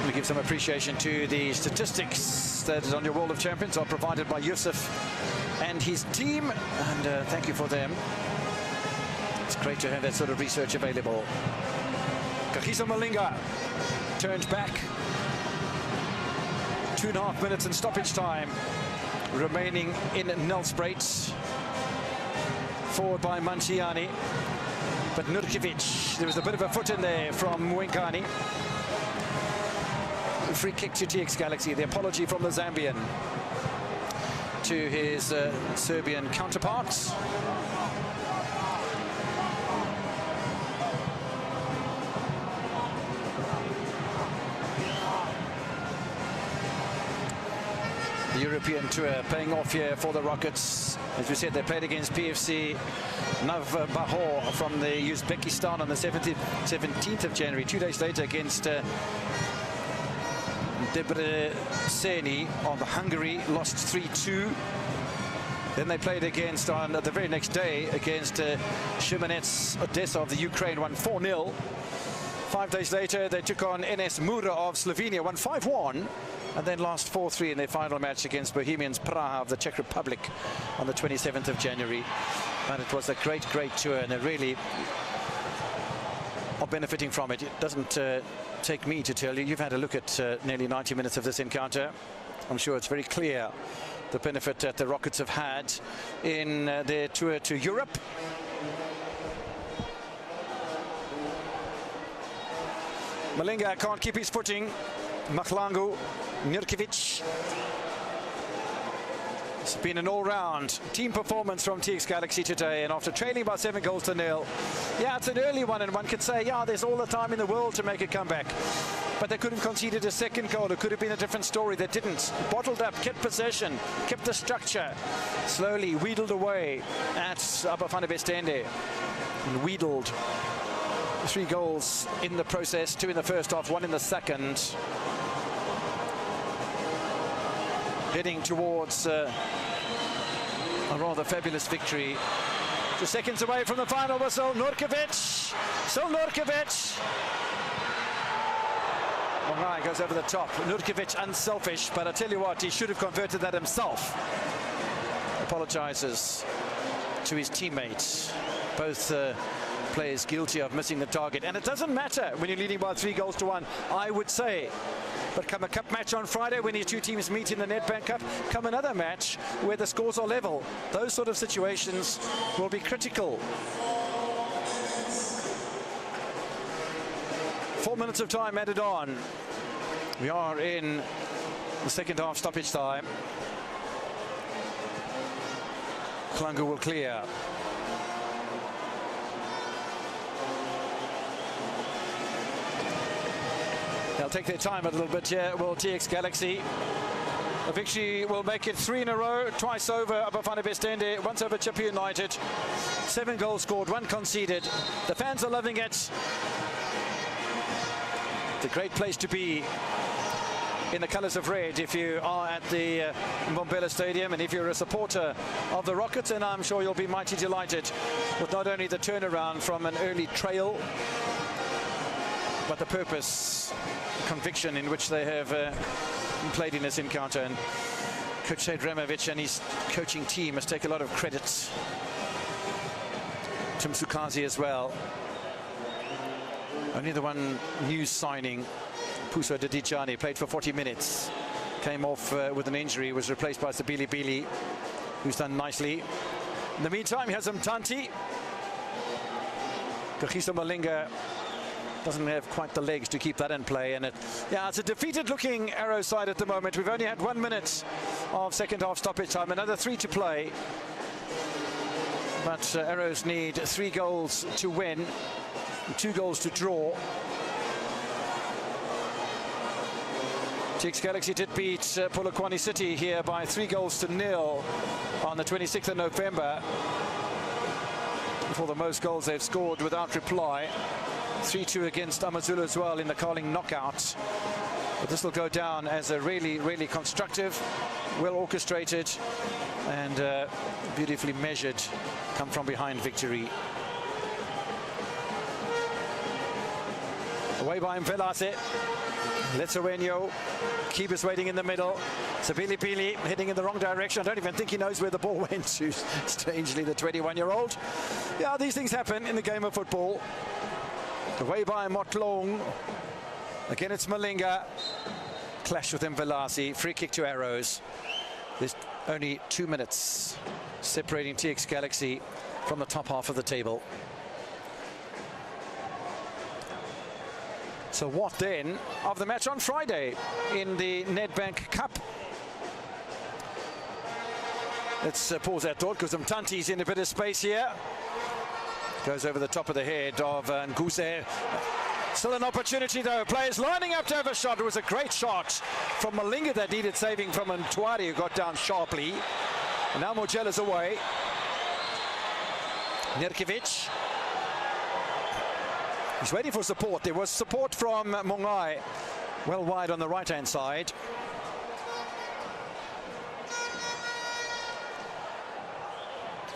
We give some appreciation to the statistics that on your World of Champions are provided by Yusuf and his team, and thank you for them. It's great to have that sort of research available. Kagiso Malinga turns back. 2.5 minutes in stoppage time remaining in Nelspruit. Forward by Manciani, but Nurkovic, there was a bit of a foot in there from Wengani. Free kick to TX Galaxy. The apology from the Zambian to his Serbian counterparts. The European tour paying off here for the Rockets. As we said, they played against PFC Navbahor from the Uzbekistan on the 17th of January. 2 days later against Debreceni of Hungary, lost 3-2. Then they played against, on the very next day, against Shemenets Odessa of the Ukraine, won 4-0. 5 days later, they took on NS Mura of Slovenia, won 5-1, and then lost 4-3 in their final match against Bohemians Praha of the Czech Republic on the 27th of January. But it was a great tour, and they really are benefiting from it. It doesn't take me to tell you. You've had a look at nearly 90 minutes of this encounter. I'm sure it's very clear the benefit that the Rockets have had in their tour to Europe. Malinga can't keep his footing. Mahlangu, Nurkovic. It's been an all-round team performance from TX Galaxy today, and after trailing by 7-0, yeah, it's an early one, and one could say, yeah, there's all the time in the world to make a comeback. but they couldn't concede a second goal. It could have been a different story. They didn't. Bottled up, kept possession, kept the structure, slowly wheedled away at Abafana Bestende, and wheedled 3 goals in the process, 2 in the first half, 1 in the second. Heading towards a rather fabulous victory. 2 seconds away from the final whistle. Nurkovic, still Nurkovic. Mongai goes over the top. Nurkovic unselfish, but I tell you what, he should have converted that himself. Apologizes to his teammates. Both players guilty of missing the target. And it doesn't matter when you're leading by 3 goals to 1, I would say. But come a cup match on Friday when your 2 teams meet in the Nedbank Cup, come another match where the scores are level. Those sort of situations will be critical. 4 minutes of time added on. We are in the second half stoppage time. Klangu will clear. They'll take their time a little bit here, will TX Galaxy. A victory will make it 3 in a row, twice over Abafana Bestende, once over Chippa United. 7 goals scored, 1 conceded. The fans are loving it. It's a great place to be in the colours of red if you are at the Mbombela Stadium, and if you're a supporter of the Rockets, and I'm sure you'll be mighty delighted with not only the turnaround from an early trail, but the purpose, conviction in which they have played in this encounter. And Coach Said Ramovic and his coaching team must take a lot of credit. Tim Sukazi as well. Only the one new signing, Puso Dedijani, played for 40 minutes. Came off with an injury, was replaced by Sabili Bili, who's done nicely. In the meantime, Hazem Tanti. Kagiso Malinga doesn't have quite the legs to keep that in play, and it's a defeated-looking Arrow side at the moment. We've only had 1 minute of second half stoppage time, another 3 to play. But Arrows need 3 goals to win, 2 goals to draw. TX Galaxy did beat Polokwane City here by 3 goals to 0 on the 26th of November. For the most goals they've scored without reply. 3-2 against Amazulu as well in the Carling knockout. But this will go down as a really, really constructive, well orchestrated and beautifully measured come from behind victory. Away by Mvelase. Letsowenyo. Keepers waiting in the middle. Sabili Pili heading in the wrong direction. I don't even think he knows where the ball went to. Strangely, the 21-year-old. Yeah, these things happen in the game of football. Away by Motlong. Again, it's Malinga. Clash with Mvelase. Free kick to Arrows. There's only 2 minutes separating TX Galaxy from the top half of the table. So what then of the match on Friday in the Nedbank Cup? Let's pause that thought because Mtanti's in a bit of space here. Goes over the top of the head of Nguse. Still an opportunity though. Players lining up to have a shot. It was a great shot from Malinga that needed saving from Ntwari, who got down sharply. And now Mojella's away. Nurkovic. He's waiting for support. There was support from Mongai, well wide on the right-hand side.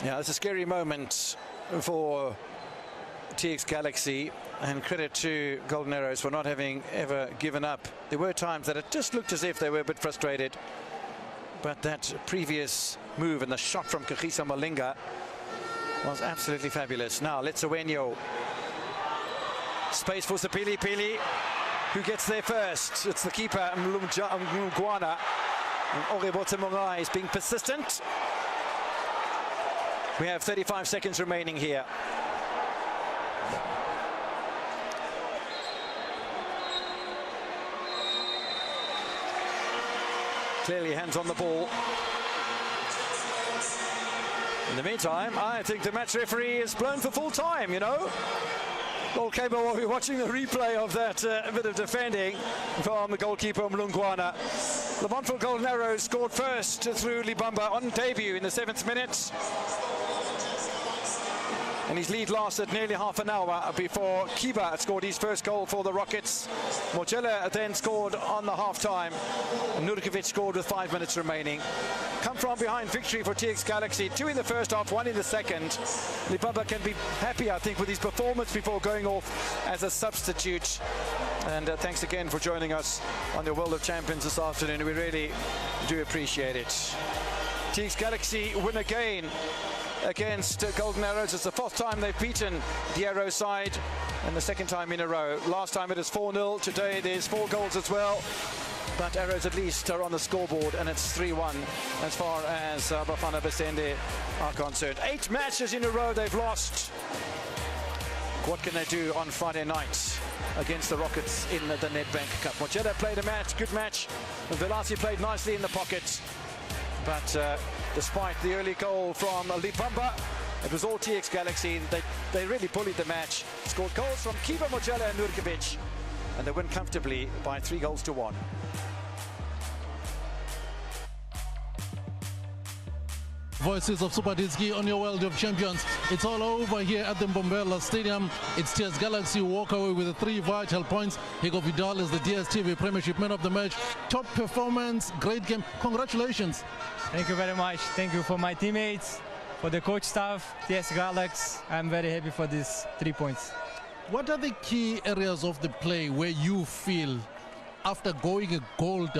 Yeah, it's a scary moment for TX Galaxy, and credit to Golden Arrows for not having ever given up. There were times that it just looked as if they were a bit frustrated, but that previous move and the shot from Kagiso Malinga was absolutely fabulous. Now, Letsowenyo. Space for Sabili Pili. Who gets there first? It's the keeper, Mlungwana. And Orebote Mongai is being persistent. We have 35 seconds remaining here. Clearly hands on the ball. In the meantime, I think the match referee is blown for full time, you know. goalkeeper will be watching the replay of that bit of defending from the goalkeeper Mlungwana. The Montfort Golden Arrows scored first through Libamba on debut in the 7th minute. And his lead lasted nearly half an hour before Kiba scored his first goal for the Rockets. Mojela then scored on the half-time. Nurkovic scored with 5 minutes remaining. Come from behind victory for TX Galaxy. 2 in the first half, 1 in the second. Libamba can be happy, I think, with his performance before going off as a substitute. And thanks again for joining us on the World of Champions this afternoon. We really do appreciate it. TX Galaxy win again against Golden Arrows. It's the 4th time they've beaten the Arrow side and the 2nd time in a row. Last time it was 4-0. Today there's 4 goals as well. But Arrows at least are on the scoreboard, and it's 3-1 as far as Bafana Bafana are concerned. 8 matches in a row they've lost. What can they do on Friday night against the Rockets in the Nedbank Cup? Mojela played a match, good match. Velasi played nicely in the pocket. But despite the early goal from Libamba, it was all TX Galaxy. They really bullied the match. Scored goals from Kiba, Mojela and Nurkovic. And they win comfortably by 3-1.
Voices of Super Diski on your World of Champions. It's all over here at the Mbombela Stadium. It's TS Galaxy walk away with the 3 vital points. Higo Vidal is the DStv Premiership Man of the Match. Top performance, great game. Congratulations.
Thank you very much. Thank you for my teammates, for the coach staff, TS Galaxy. I'm very happy for these 3 points.
What are the key areas of the play where you feel after going a goal down